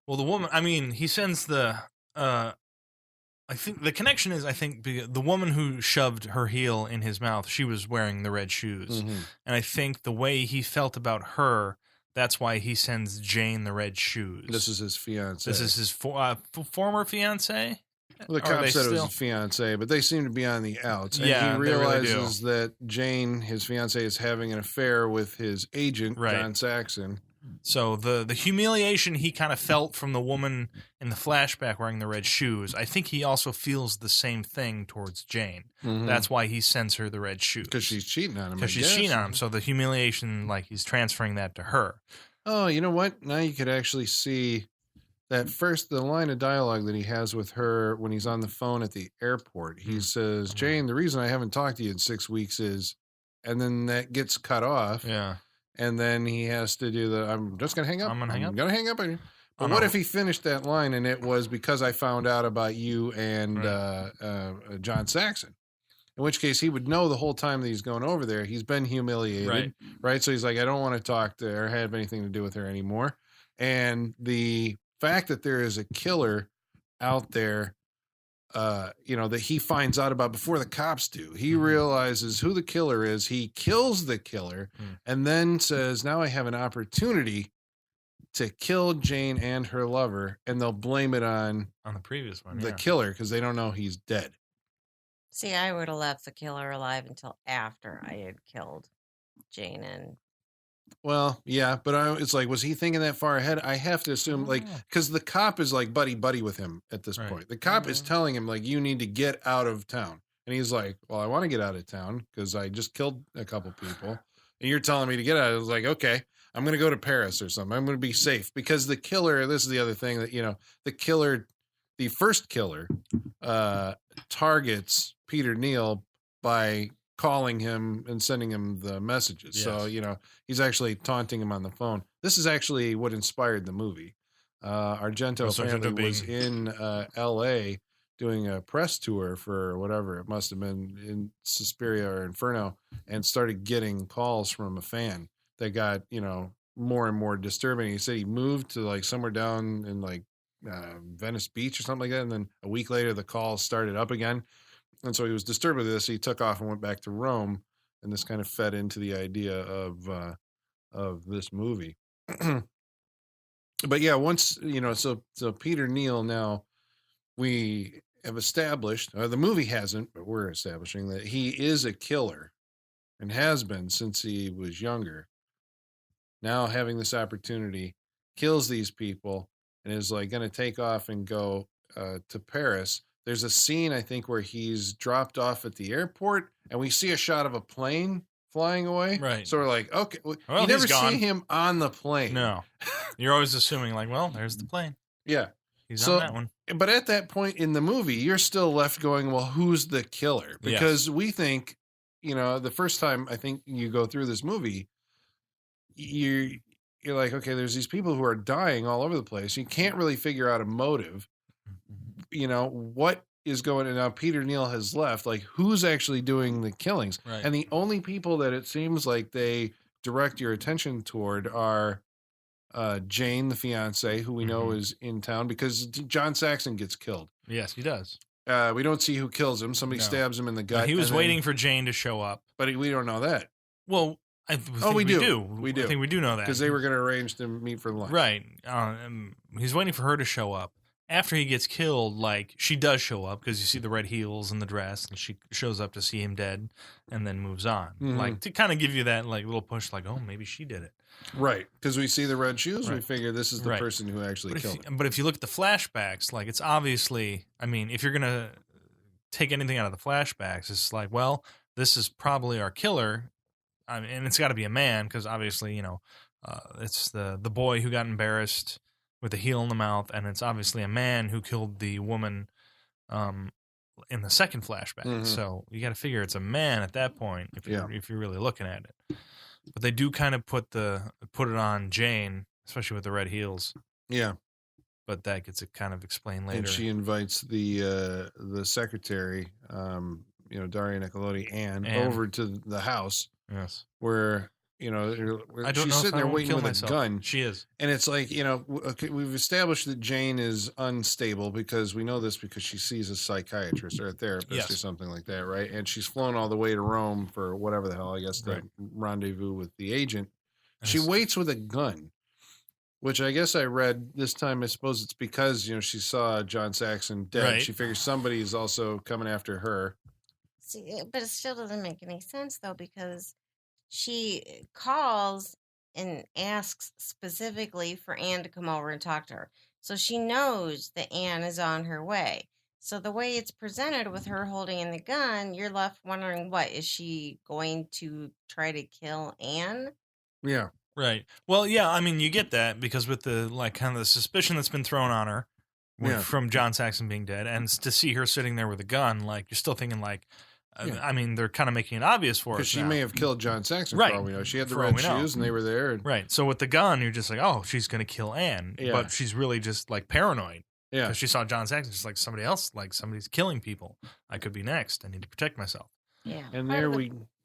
Well, the woman. I mean, he sends the. I think the connection is. I think the woman who shoved her heel in his mouth, she was wearing the red shoes, Mhm. and I think the way he felt about her, that's why he sends Jane the red shoes. This is his fiance. This is his former fiance. Well, the Are cop they said it was still- his fiance, but they seem to be on the outs. And Yeah, he they really do. realizes that Jane, his fiance, is having an affair with his agent, Right. John Saxon. So the humiliation he kind of felt from the woman in the flashback wearing the red shoes, I think he also feels the same thing towards Jane. That's why he sends her the red shoes. Because she's cheating on him. Because she's cheating on him. So the humiliation, like he's transferring that to her. Oh, you know what? Now you could actually see that the line of dialogue that he has with her when he's on the phone at the airport. He says, Jane, the reason I haven't talked to you in 6 weeks is, and then that gets cut off. Yeah. And then he has to do I'm just going to hang up. I'm gonna hang up. going to hang up on you. But Oh, what no. if he finished that line and it was because I found out about you and John Saxon? In which case he would know the whole time that he's going over there. He's been humiliated, right? So he's like, I don't want to talk to her or have anything to do with her anymore. And the fact that there is a killer out there, that he finds out about before the cops do. He realizes who the killer is. He kills the killer and then says, now I have an opportunity to kill Jane and her lover, and they'll blame it on the previous one, the killer because they don't know he's dead. See, I would have left the killer alive until after I had killed Jane and. Well, yeah, but it's like, was he thinking that far ahead? I have to assume, because the cop is like buddy with him at this point. The cop is telling him, like, you need to get out of town. And he's like, well, I want to get out of town because I just killed a couple people. And you're telling me to get out. I was like, okay, I'm going to go to Paris or something. I'm going to be safe because the killer, this is the other thing that, the first killer targets Peter Neal by calling him and sending him the messages. Yes. So, he's actually taunting him on the phone. This is actually what inspired the movie. Argento apparently was in L.A. doing a press tour for whatever. It must have been in Suspiria or Inferno, and started getting calls from a fan that got, more and more disturbing. He said he moved to like somewhere down in like Venice Beach or something like that. And then a week later, the calls started up again. And so he was disturbed with this. He took off and went back to Rome, and this kind of fed into the idea of this movie. But yeah, once so Peter Neal. Now we have established, the movie hasn't, but we're establishing that he is a killer, and has been since he was younger. Now having this opportunity, kills these people, and is like going to take off and go to Paris. There's a scene, I think, where he's dropped off at the airport, and we see a shot of a plane flying away. Right. So we're like, okay. Well, Well, you never he's gone. see him on the plane. No. You're always assuming, like, well, there's the plane. Yeah. He's on that one. But at that point in the movie, you're still left going, well, who's the killer? Because we think, the first time I think you go through this movie, you're like, okay, there's these people who are dying all over the place. You can't really figure out a motive. What is going on now? Peter Neal has left. Like, who's actually doing the killings? Right. And the only people that it seems like they direct your attention toward are Jane, the fiance, who we know is in town, because John Saxon gets killed. Yes, he does. We don't see who kills him. Somebody stabs him in the gut. He was waiting for Jane to show up. But we don't know that. Well, we do. We do. I think we do know that. Because they were going to arrange to meet for lunch. Right. He's waiting for her to show up. After he gets killed, like, she does show up because you see the red heels and the dress, and she shows up to see him dead and then moves on. Mhm. Like, to kind of give you that, like, little push, like, oh, maybe she did it. Right. Because we see the red shoes, we Right. figure this is the person who actually killed him. But if you look at the flashbacks, like, it's obviously, I mean, if you're going to take anything out of the flashbacks, it's like, well, this is probably our killer. I mean, and it's got to be a man because obviously, it's the boy who got embarrassed with a heel in the mouth, and it's obviously a man who killed the woman in the second flashback. Mhm. So you got to figure it's a man at that point if you're really looking at it. But they do kind of put it on Jane, especially with the red heels. Yeah. But that gets kind of explained later. And she invites the secretary, Dario Nicolodi, Anne, over to the house. Yes. Where, I don't she's know sitting there waiting with myself. a gun. She is. And it's like, okay, we've established that Jane is unstable because we know this because she sees a psychiatrist or a therapist or something like that, right? And she's flown all the way to Rome for whatever the hell, I guess, the rendezvous with the agent. She waits with a gun, which I guess I read this time. I suppose it's because, she saw John Saxon dead. Right. She figures somebody is also coming after her. See, but it still doesn't make any sense, though, because she calls and asks specifically for Anne to come over and talk to her. So she knows that Anne is on her way. So the way it's presented with her holding in the gun, you're left wondering, what, is she going to try to kill Anne? Yeah. Right. Well, yeah, I mean, you get that because with the, like, kind of the suspicion that's been thrown on her from John Saxon being dead, and to see her sitting there with a gun, like, you're still thinking, like, I mean, they're kind of making it obvious for us. Because she may have killed John Saxon, right? For all we know. She had the red shoes, and they were there. Right. So with the gun, you're just like, oh, she's going to kill Anne. Yeah. But she's really just, like, paranoid. Yeah. Because she saw John Saxon just like somebody else, like somebody's killing people. I could be next. I need to protect myself. Yeah. And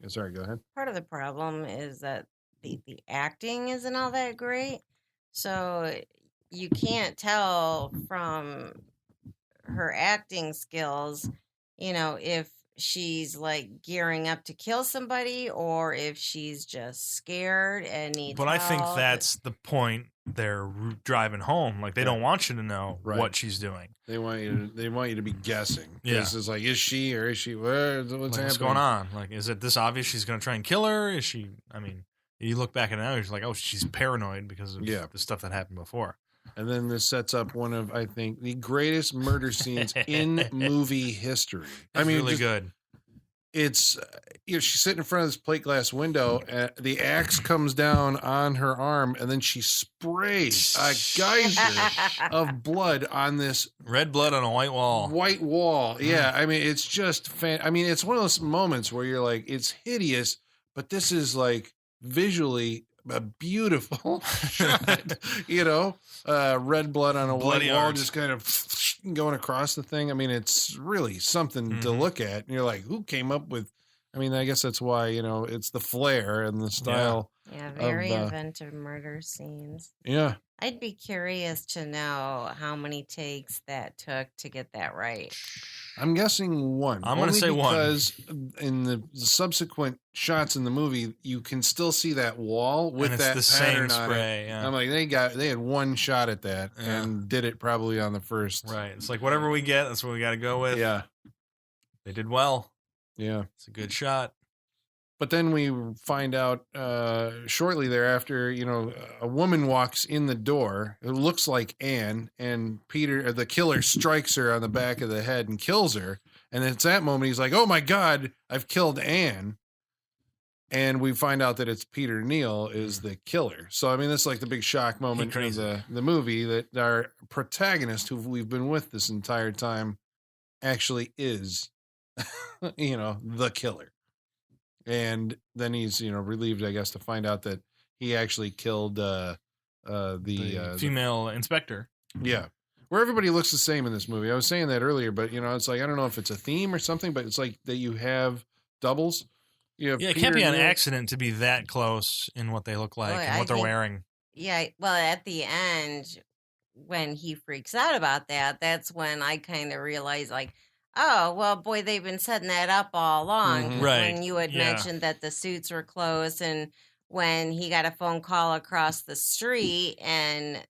sorry, go ahead. Part of the problem is that the acting isn't all that great. So you can't tell from her acting skills, if she's like gearing up to kill somebody or if she's just scared and needs But I think help. that's the point they're driving home. Like, they don't want you to know what she's doing. They want you to be guessing. Yeah. It's like, is she or is she? What's happening? What's going on? Like, is it this obvious she's going to try and kill her? Is she, I mean, you look back at it now, you're like, oh, she's paranoid because of the stuff that happened before. And then this sets up one of, I think, the greatest murder scenes in movie history. I mean, really good. It's, she's sitting in front of this plate glass window, and the axe comes down on her arm, and then she sprays a geyser of blood on this red blood on a white wall. White wall, yeah. I mean, it's just it's one of those moments where you're like, it's hideous, but this is like visually a beautiful shot. Red blood on a Bloody white wall, art. just kind of going across the thing. I mean, it's really something to look at. And you're like, who came up with? I mean, I guess that's why it's the flair and the style. Yeah, very inventive murder scenes. Yeah. I'd be curious to know how many takes that took to get that right. I'm guessing one. I'm going to say one. Because in the subsequent shots in the movie, you can still see that wall with and it's that the pattern same on spray. it. Yeah. I'm like, they had one shot at that and did it probably on the first. Right. It's like whatever we get, that's what we got to go with. Yeah. They did well. Yeah. It's a good shot. But then we find out shortly thereafter, a woman walks in the door. It looks like Anne, and the killer, strikes her on the back of the head and kills her. And it's that moment he's like, "Oh my God, I've killed Anne." And we find out that it's Peter Neal is the killer. So, I mean, this is like the big shock moment of the movie, that our protagonist, who we've been with this entire time, actually is, the killer. And then he's, relieved, I guess, to find out that he actually killed the female inspector. Yeah. Where everybody looks the same in this movie. I was saying that earlier, but, it's like, I don't know if it's a theme or something, but it's like that you have doubles. It can't be an accident to be that close in what they look like and what they're wearing. Yeah, well, at the end, when he freaks out about that, that's when I kind of realized, like, oh, well, boy, they've been setting that up all along. Mhm. Right. When you had mentioned that the suits were close, and when he got a phone call across the street, and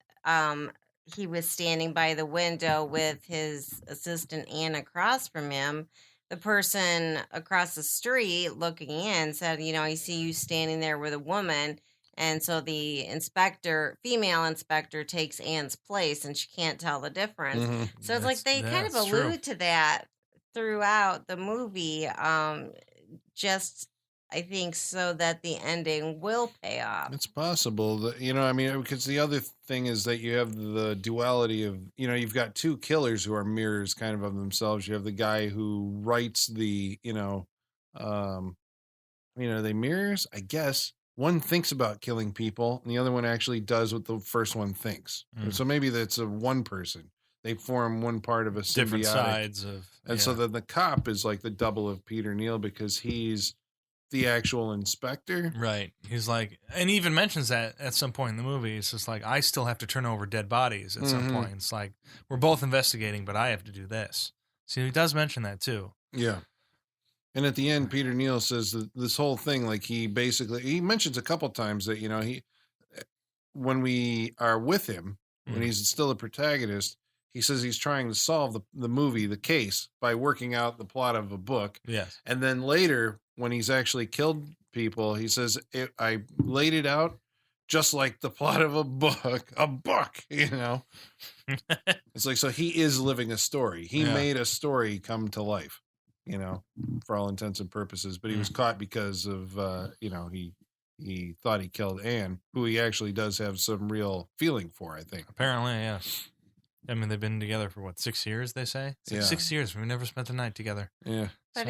he was standing by the window with his assistant Anne across from him. The person across the street looking in said, I see you standing there with a woman. And so the female inspector takes Anne's place, and she can't tell the difference. Mm-hmm. So it's like they kind of allude to that throughout the movie, just, I think, so that the ending will pay off. It's possible that, because the other thing is that you have the duality of, you've got two killers who are mirrors kind of themselves. You have the guy who writes the, they mirrors, I guess. One thinks about killing people, and the other one actually does what the first one thinks. So maybe that's a one person. They form one part of a symbiotic. Different sides of. And so then the cop is like the double of Peter Neal, because he's the actual inspector. Right. He's like, and he even mentions that at some point in the movie. It's just like, I still have to turn over dead bodies at some point. It's like, we're both investigating, but I have to do this. So he does mention that too. Yeah. And at the end, Peter Neal says that this whole thing, like he mentions a couple times that, when we are with him, when he's still the protagonist, he says he's trying to solve the case by working out the plot of a book. Yes. And then later, when he's actually killed people, he says, I laid it out just like the plot of a book, It's like, so he is living a story. He made a story come to life, for all intents and purposes, but he was caught because of, he thought he killed Anne, who he actually does have some real feeling for, I think. Apparently, yeah. I mean, they've been together for 6 years, they say? 6 years. We've never spent the night together. Yeah. But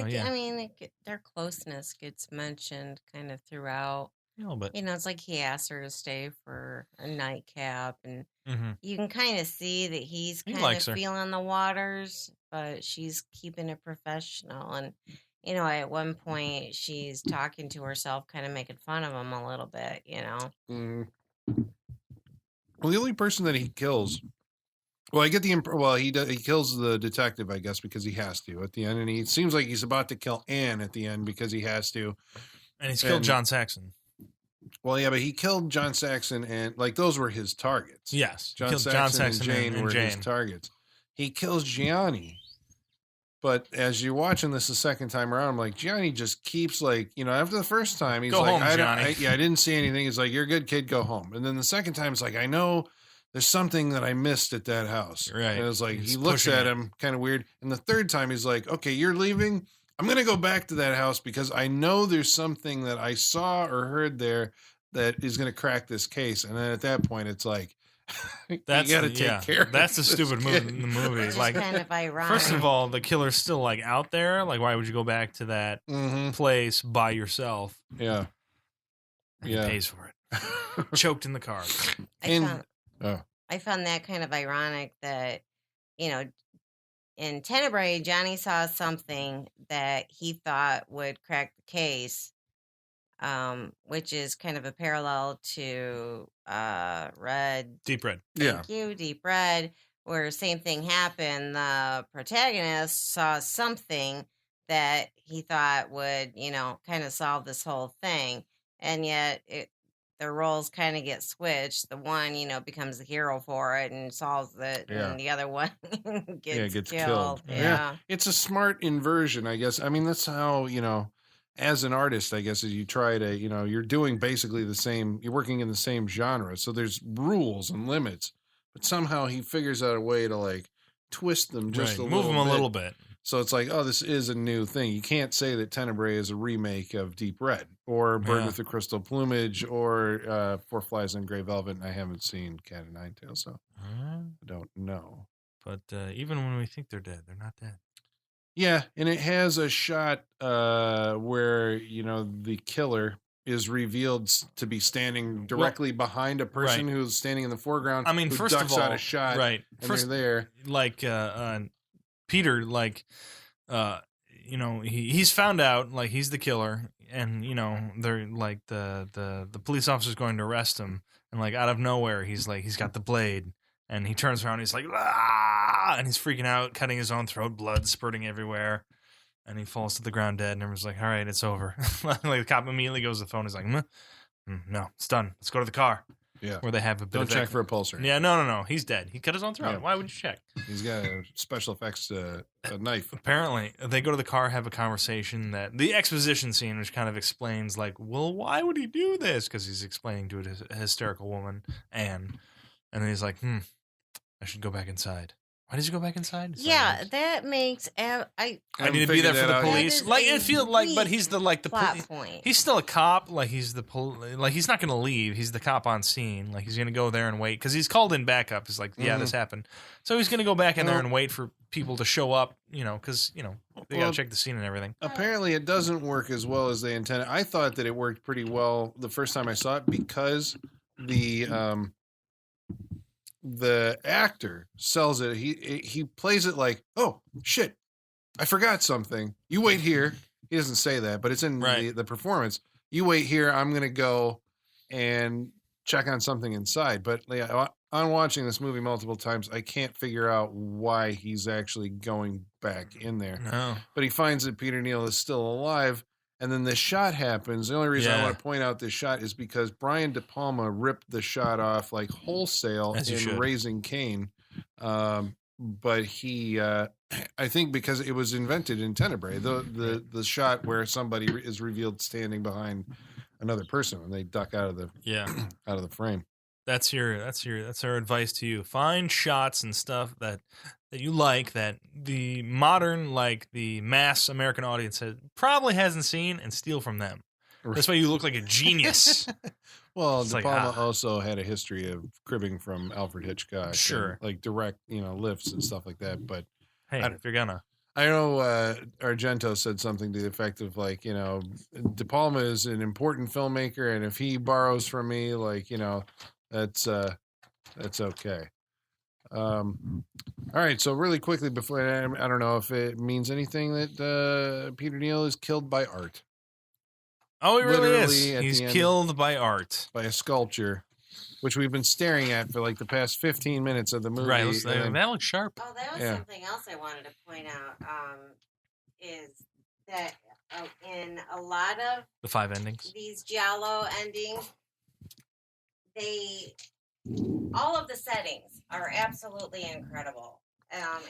their closeness gets mentioned kind of throughout. A little bit. It's like he asked her to stay for a nightcap, and you can kind of see that he's kind of feeling the waters, but she's keeping it professional. And, at one point she's talking to herself, kind of making fun of him a little bit, Well, the only person that he kills, I get he kills the detective, I guess, because he has to at the end. And he seems like he's about to kill Anne at the end because he has to. And he's killed John Saxon. Well, yeah, but he killed John Saxon, and those were his targets. Yes. John Saxon and Jane were his targets. He kills Gianni. But as you're watching this the second time around, I'm like, Gianni just keeps after the first time, he's go like, home, Johnny. I didn't see anything. He's like, you're a good kid, go home. And then the second time, it's like, I know there's something that I missed at that house. Right. And it was like, he looks at him kind of weird. And the third time, he's like, okay, you're leaving. I'm going to go back to that house because I know there's something that I saw or heard there that is going to crack this case. And then at that point, it's like, you got to take care of that's the stupid move in the movie. It's kind of ironic. First of all, the killer's still out there. Why would you go back to that place by yourself? Yeah. And he pays for it. Choked in the car. I found that kind of ironic that, in Tenebrae, Johnny saw something that he thought would crack the case, which is kind of a parallel to Deep Red. Thank you, Deep Red, where same thing happened. The protagonist saw something that he thought would, kind of solve this whole thing, and yet the roles kind of get switched. The one, becomes the hero for it and solves it, and the other one gets killed. Yeah. It's a smart inversion, I guess. I mean, that's how, as an artist, I guess, as you try to, you're doing basically the same, you're working in the same genre. So there's rules and limits, but somehow he figures out a way to twist them just a little bit. Move them a little bit. So it's like, oh, this is a new thing. You can't say that Tenebrae is a remake of Deep Red or Bird with the Crystal Plumage or Four Flies on Grey Velvet. And I haven't seen Cat o' Nine Tails, so I don't know. But even when we think they're dead, they're not dead. Yeah, and it has a shot where, the killer is revealed to be standing directly behind a person who's standing in the foreground. I mean, who first ducks of all, out a shot, right? And first, they're there. Like Peter, he's found out, like, he's the killer, and they're like the police officer's going to arrest him, and like out of nowhere, he's got the blade. And he turns around, and he's like, ah! And he's freaking out, cutting his own throat, blood spurting everywhere. And he falls to the ground dead, and everyone's like, all right, it's over. Like, the cop immediately goes to the phone. He's like, no, it's done. Let's go to the car. Yeah. Where they have a bit Don't check for a pulse rate. Yeah, no. He's dead. He cut his own throat. Yeah. Why would you check? He's got a special effects a knife. Apparently, they go to the car, have a conversation that the exposition scene, which kind of explains, like, well, why would he do this? Because he's explaining to a hysterical woman, Anne. And then he's like, I should go back inside. Why does he go back inside? That makes I need to be there for the police. Like, it feels like, but he's the plot point. He's still a cop. Like, he's the like, he's not going to leave. He's the cop on scene. Like, he's going to go there and wait because he's called in backup. He's like, this happened. So he's going to go back in there and wait for people to show up. Because they got to check the scene and everything. Apparently, it doesn't work as well as they intended. I thought that it worked pretty well the first time I saw it because the actor sells it. He plays it like, oh shit, I forgot something. You wait here. He doesn't say that, but it's in the performance. You wait here. I'm gonna go and check on something inside. But on watching this movie multiple times, I can't figure out why he's actually going back in there. No. But he finds that Peter Neal is still alive. And then this shot happens. The only reason I want to point out this shot is because Brian De Palma ripped the shot off like wholesale in Raising Cain. But he, I think because it was invented in Tenebrae, the shot where somebody is revealed standing behind another person and they duck out of the out of the frame. That's our advice to you. Find shots and stuff that you like that the modern, like the mass American audience probably hasn't seen, and steal from them. This way you look like a genius. Well, De Palma also had a history of cribbing from Alfred Hitchcock. Sure. And, like direct, lifts and stuff like that. But hey, if you're gonna. I know Argento said something to the effect of like, De Palma is an important filmmaker, and if he borrows from me, like, that's okay. All right, so really quickly before I don't know if it means anything that Peter Neal is killed by art. Oh, he really is. He's killed by art, by a sculpture, which we've been staring at for like the past 15 minutes of the movie. Right, that looks sharp. Oh, that was something else I wanted to point out. Is that in a lot of the 5 endings, these Giallo endings, all of the settings are absolutely incredible.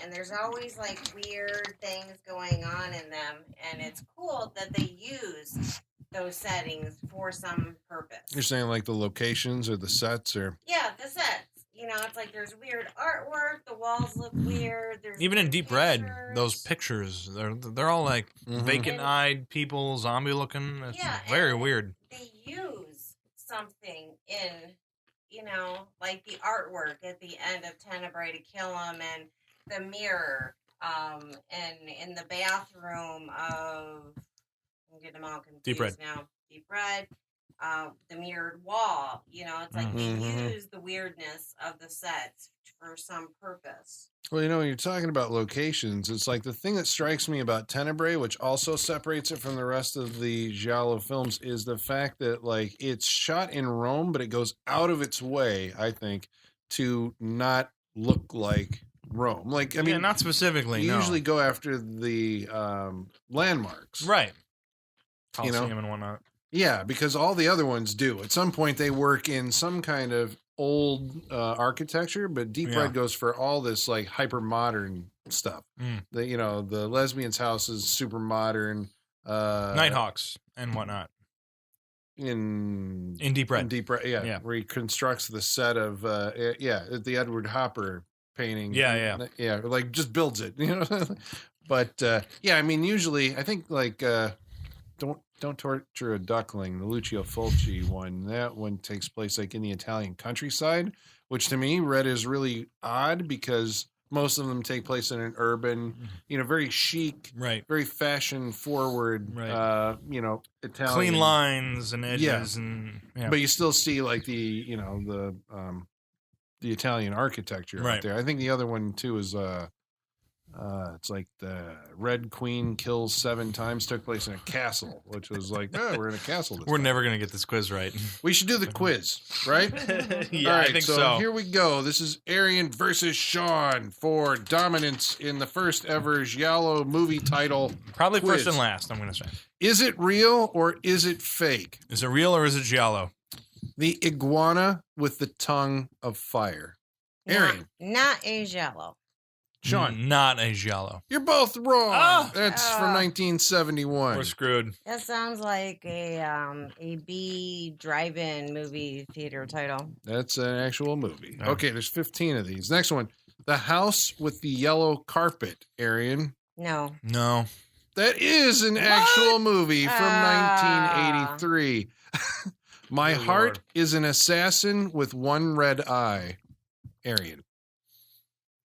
And there's always like weird things going on in them. And it's cool that they use those settings for some purpose. You're saying like the locations or the sets or? Yeah, the sets. It's like there's weird artwork. The walls look weird. There's even in Deep Red, those pictures, they're all like vacant-eyed people, zombie-looking. It's very weird. They use something in... like the artwork at the end of Tenebrae to kill him, and the mirror, and in the bathroom of, I'm getting them all confused Deep Red. now. Deep Red, the mirrored wall. It's like they use the weirdness of the sets for some purpose. Well, when you're talking about locations, it's like the thing that strikes me about Tenebrae, which also separates it from the rest of the Giallo films, is the fact that like it's shot in Rome, but it goes out of its way, I think, to not look like Rome. Like, I mean, not specifically. You usually go after the landmarks, right? Colosseum and whatnot. Yeah, because all the other ones do. At some point, they work in some kind of old architecture, but Deep Red goes for all this like hyper modern stuff. The lesbian's house is super modern. Nighthawks and whatnot. In Deep Red. Yeah, where he constructs the set of the Edward Hopper painting. Yeah, like just builds it. But yeah, I mean, usually I think like don't torture a duckling, the Lucio Fulci one. That one takes place like in the Italian countryside, which to me read is really odd because most of them take place in an urban, very chic, Right. very fashion forward, Right. Italian Clean lines and edges, but you still see like the Italian architecture out there. I think the other one too is it's like the Red Queen kills 7 times, took place in a castle, which was like, we're in a castle. We're never going to get this quiz right. We should do the quiz, right? Yeah, All right, I think so. Here we go. This is Arian versus Sean for dominance in the first ever Giallo movie title. Probably quiz. first and last, I'm going to say. Is it real or is it fake? Is it real or is it giallo? The iguana with the tongue of fire. Arian. Not a Giallo. Sean. Not a giallo. You're both wrong. Oh! That's from 1971. We're screwed. That sounds like a B drive-in movie theater title. That's an actual movie. Oh. Okay, there's 15 of these. Next one. The House with the Yellow Carpet, Arian. No. No. That is an actual movie from 1983. My Good Heart Lord. is an Assassin with One Red Eye, Arian.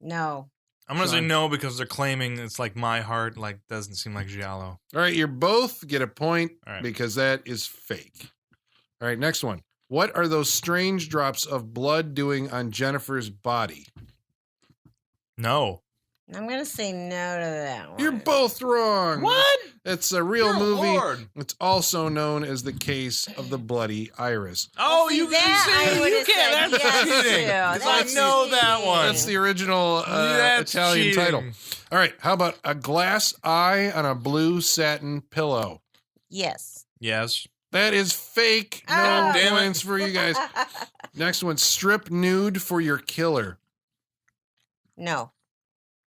No. I'm going to say Sean. no because they're claiming it's like My Heart, like doesn't seem like giallo. All right, you both get a point All right. because that is fake. All right, next one. What are those strange drops of blood doing on Jennifer's body? No. I'm going to say no to that one. You're both wrong. What? It's a real Good movie. Lord. It's also known as the case of the bloody iris. Oh, See, you that I see, would've you can't. said That's yes cheating. to. 'Cause That's I know that cheating. one. That's the original That's Italian cheating. title. All right, how about a glass eye on a blue satin pillow? Yes. Yes. That is fake. No Oh. Damn it. points for you guys. Next one, strip nude for your killer. No.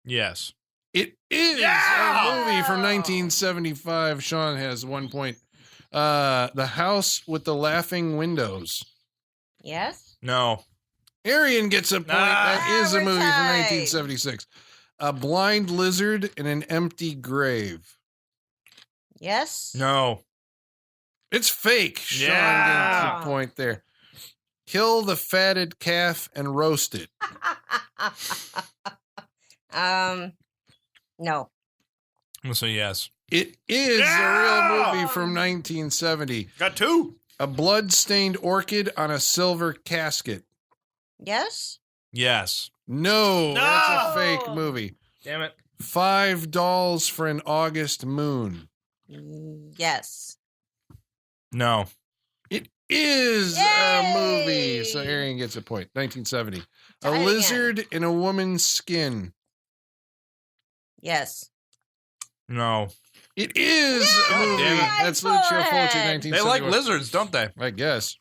Yes. It is Yeah! a movie from 1975. Sean has 1 point. The House with the Laughing Windows. Yes. No. Arian gets a point. That is a we're movie from tied. 1976. A blind lizard in an empty grave. Yes. No. It's fake. Sean Yeah. gets a point there. Kill the fatted calf and roast it. No. I'm going to say yes. It is Yeah. a real movie from 1970. Got 2. A blood-stained orchid on a silver casket. Yes. Yes. No, that's a No. fake movie. Damn it. 5 Dolls for an August Moon. Yes. No. It is a Yay! movie. So Arian gets a point. 1970. Tied A again. lizard in a woman's skin. Yes. No. It is a movie. Damn it. That's Lucio Fulci, Excellent. 1971. They like lizards, don't they? I guess.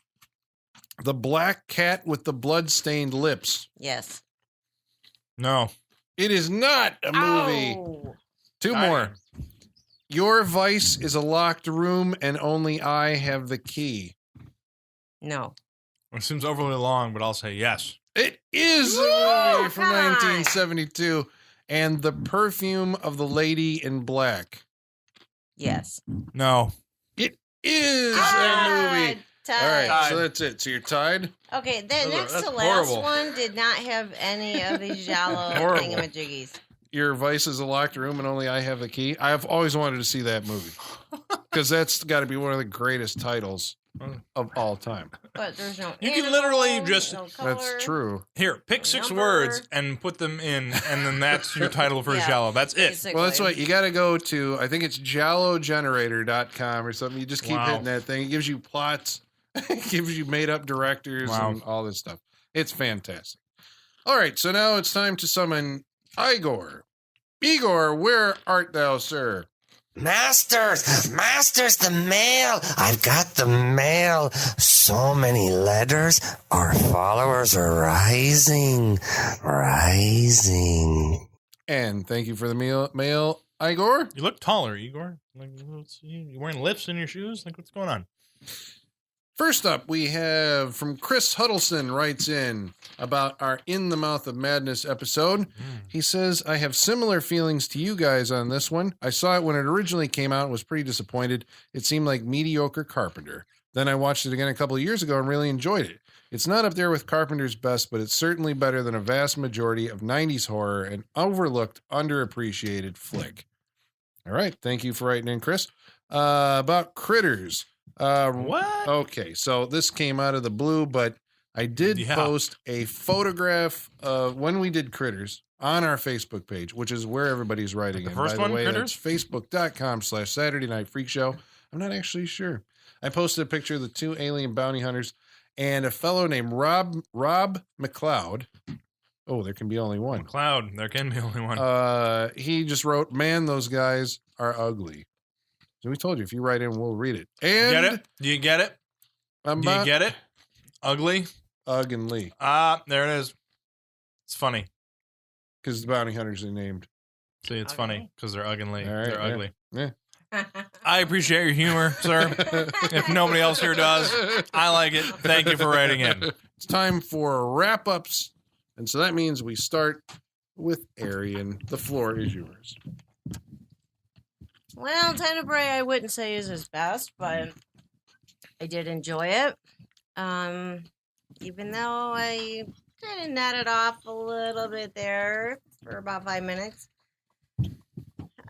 The black cat with the blood-stained lips. Yes. No. It is not a movie. Oh. 2 Tied. more. Your vice is a locked room and only I have the key. No. It seems overly long, but I'll say yes. It is a Woo! movie from Come on. 1972. And The Perfume of the Lady in Black. Yes. No. It is a movie. Tied. All right, Tied. so that's it. So you're tied. Okay, the That's next to last horrible. one did not have any of these Giallo Horrible. thingamajiggies. Your vice is a locked room and only I have the key. I've always wanted to see that movie because that's got to be one of the greatest titles of all time. But there's no. You can literally animals, just- no color. That's true. Here, pick 6 Number. words and put them in, and then that's your title for Yeah. Giallo. That's it. Basically. Well, that's what you got to go to. I think it's giallogenerator.com or something. You just keep Wow. hitting that thing. It gives you plots, it gives you made up directors Wow. and all this stuff. It's fantastic. All right, so now it's time to summon Igor. Igor, where art thou, sir? Masters, the mail. I've got the mail. So many letters. Our followers are rising. And thank you for the mail, Igor. You look taller, Igor. Like, you wearing lifts in your shoes? Like, what's going on? First up, we have from Chris Huddleston writes in about our In the Mouth of Madness episode. He says, I have similar feelings to you guys on this one. I saw it when it originally came out and was pretty disappointed. It seemed like mediocre Carpenter. Then I watched it again a couple of years ago and really enjoyed it. It's not up there with Carpenter's best, but it's certainly better than a vast majority of 90s horror and overlooked, underappreciated flick. All right. Thank you for writing in, Chris. About Critters. What? Okay, so this came out of the blue, but I did post a photograph of when we did Critters on our Facebook page, which is where everybody's writing the in. first By one, the way, Critters? that's facebook.com/Saturday Night Freak Show. I'm not actually sure. I posted a picture of the two alien bounty hunters and a fellow named Rob McLeod. Oh, there can be only one. McLeod, there can be only one. He just wrote, man, those guys are ugly. So we told you, if you write in, we'll read it. And Get it? Do you get it? Do you get it? Ugly? Ugg and Lee. There it is. It's funny. Because the bounty hunters are named. See, it's Ugly. funny because they're ugly. All right, They're yeah. ugly. Yeah. I appreciate your humor, sir. If nobody else here does, I like it. Thank you for writing in. It's time for wrap-ups. And so that means we start with Arian. The floor is yours. Well, Tenebrae I wouldn't say is his best, but I did enjoy it. Even though I kind of netted off a little bit there for about 5 minutes.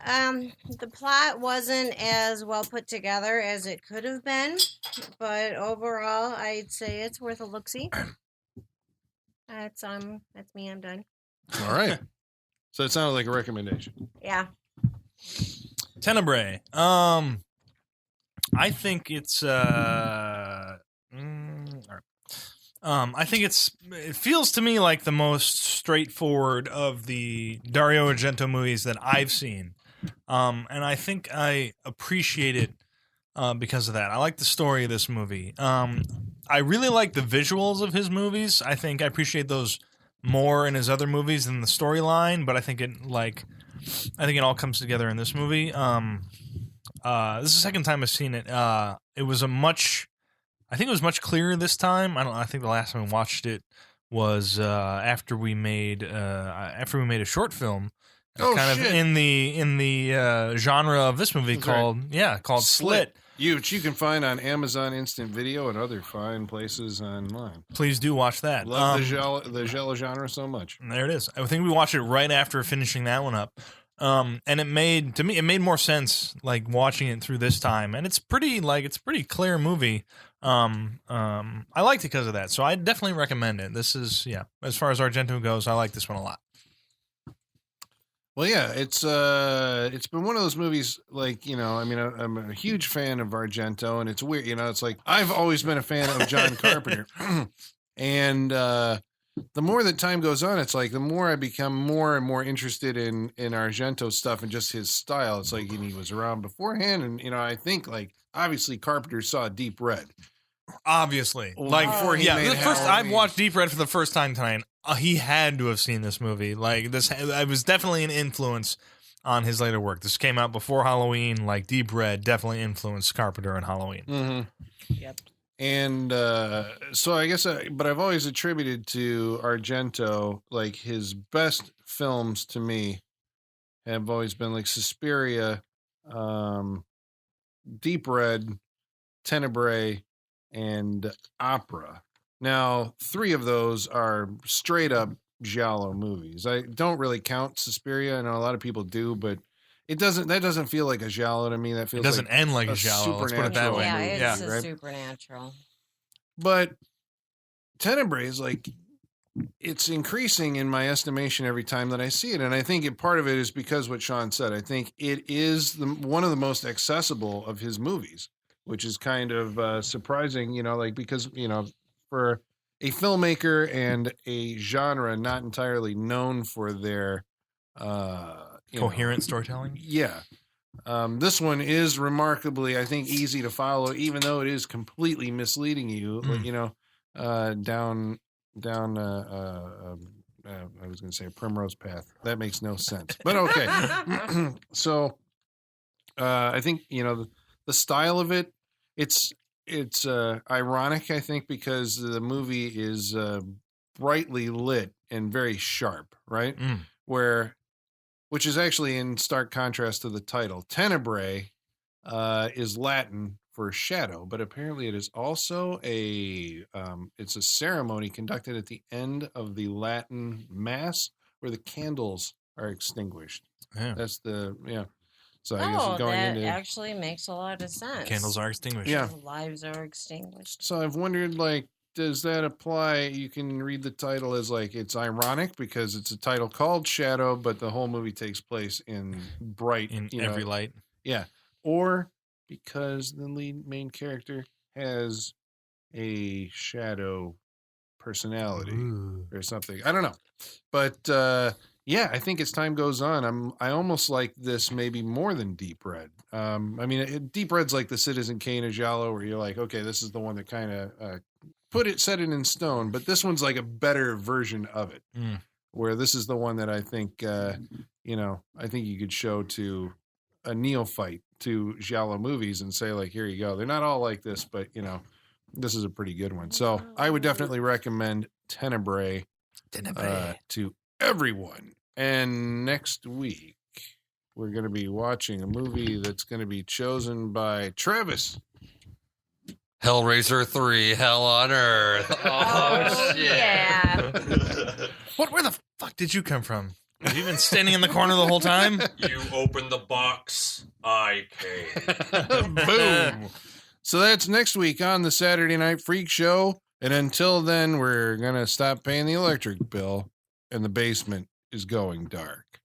The plot wasn't as well put together as it could have been, but overall, I'd say it's worth a look-see. That's me. I'm done. All right. So it sounded like a recommendation. Yeah. Tenebrae. I think it's all right. I think it feels to me like the most straightforward of the Dario Argento movies that I've seen. And I think I appreciate it because of that. I like the story of this movie. I really like the visuals of his movies. I think I appreciate those more in his other movies than the storyline, but I think it all comes together in this movie. This is the second time I've seen it. It was I think it was much clearer this time. I think the last time we watched it was after we made a short film. Kind of in the genre of this movie called Slit. Which you can find on Amazon Instant Video and other fine places online. Please do watch that. Love the Giallo genre so much. There it is. I think we watched it right after finishing that one up. And it made more sense like watching it through this time. And it's a pretty clear movie. I liked it because of that. So I definitely recommend it. This is, as far as Argento goes, I like this one a lot. Well, yeah, it's been one of those movies, like, I'm a huge fan of Argento, and it's weird, it's like, I've always been a fan of John Carpenter, and the more that time goes on, it's like, the more I become more and more interested in Argento stuff and just his style. It's like, he was around beforehand, and, I think, like, obviously Carpenter saw Deep Red. Obviously. Before he made I've watched Deep Red for the first time tonight. He had to have seen this movie. Like this, it was definitely an influence on his later work. This came out before Halloween. Like Deep Red definitely influenced Carpenter and Halloween. Mm-hmm. Yep. And so I guess, but I've always attributed to Argento, like his best films to me have always been like Suspiria, Deep Red, Tenebrae, and Opera. Now, 3 of those are straight up Giallo movies. I don't really count Suspiria. I know a lot of people do, but that doesn't feel like a Giallo to me. That feels doesn't end like a Giallo. Let's put it that way. Yeah, it's a supernatural. But Tenebrae is like, it's increasing in my estimation every time that I see it. And I think part of it is because what Sean said. I think it is one of the most accessible of his movies, which is kind of surprising, because, for a filmmaker and a genre not entirely known for their coherent storytelling. Yeah. This one is remarkably, I think, easy to follow, even though it is completely misleading you, down I was going to say a primrose path. That makes no sense, but okay. So I think, the style of it, it's it's ironic, I think, because the movie is brightly lit and very sharp, right? Which is actually in stark contrast to the title. Tenebrae is Latin for shadow, but apparently it is also it's a ceremony conducted at the end of the Latin Mass where the candles are extinguished. Yeah. That's So I guess it's going that into actually makes a lot of sense. Candles are extinguished. Yeah. Lives are extinguished. So I've wondered, like, does that apply? You can read the title as like it's ironic because it's a title called Shadow, but the whole movie takes place in bright, In every light. Yeah. Or because the main character has a shadow personality or something. I don't know. But yeah, I think as time goes on, I almost like this maybe more than Deep Red. I mean, Deep Red's like the Citizen Kane of Giallo, where you're like, okay, this is the one that kind of set it in stone. But this one's like a better version of it, where this is the one that I think, I think you could show to a neophyte to Giallo movies and say, like, here you go. They're not all like this, but, this is a pretty good one. So I would definitely recommend Tenebrae to everyone. And next week, we're going to be watching a movie that's going to be chosen by Travis. Hellraiser 3, Hell on Earth. Oh, shit. Yeah. Where the fuck did you come from? Have you been standing in the corner the whole time? You open the box, I came. Boom. So that's next week on the Saturday Night Freak Show. And until then, we're going to stop paying the electric bill and the basement is going dark.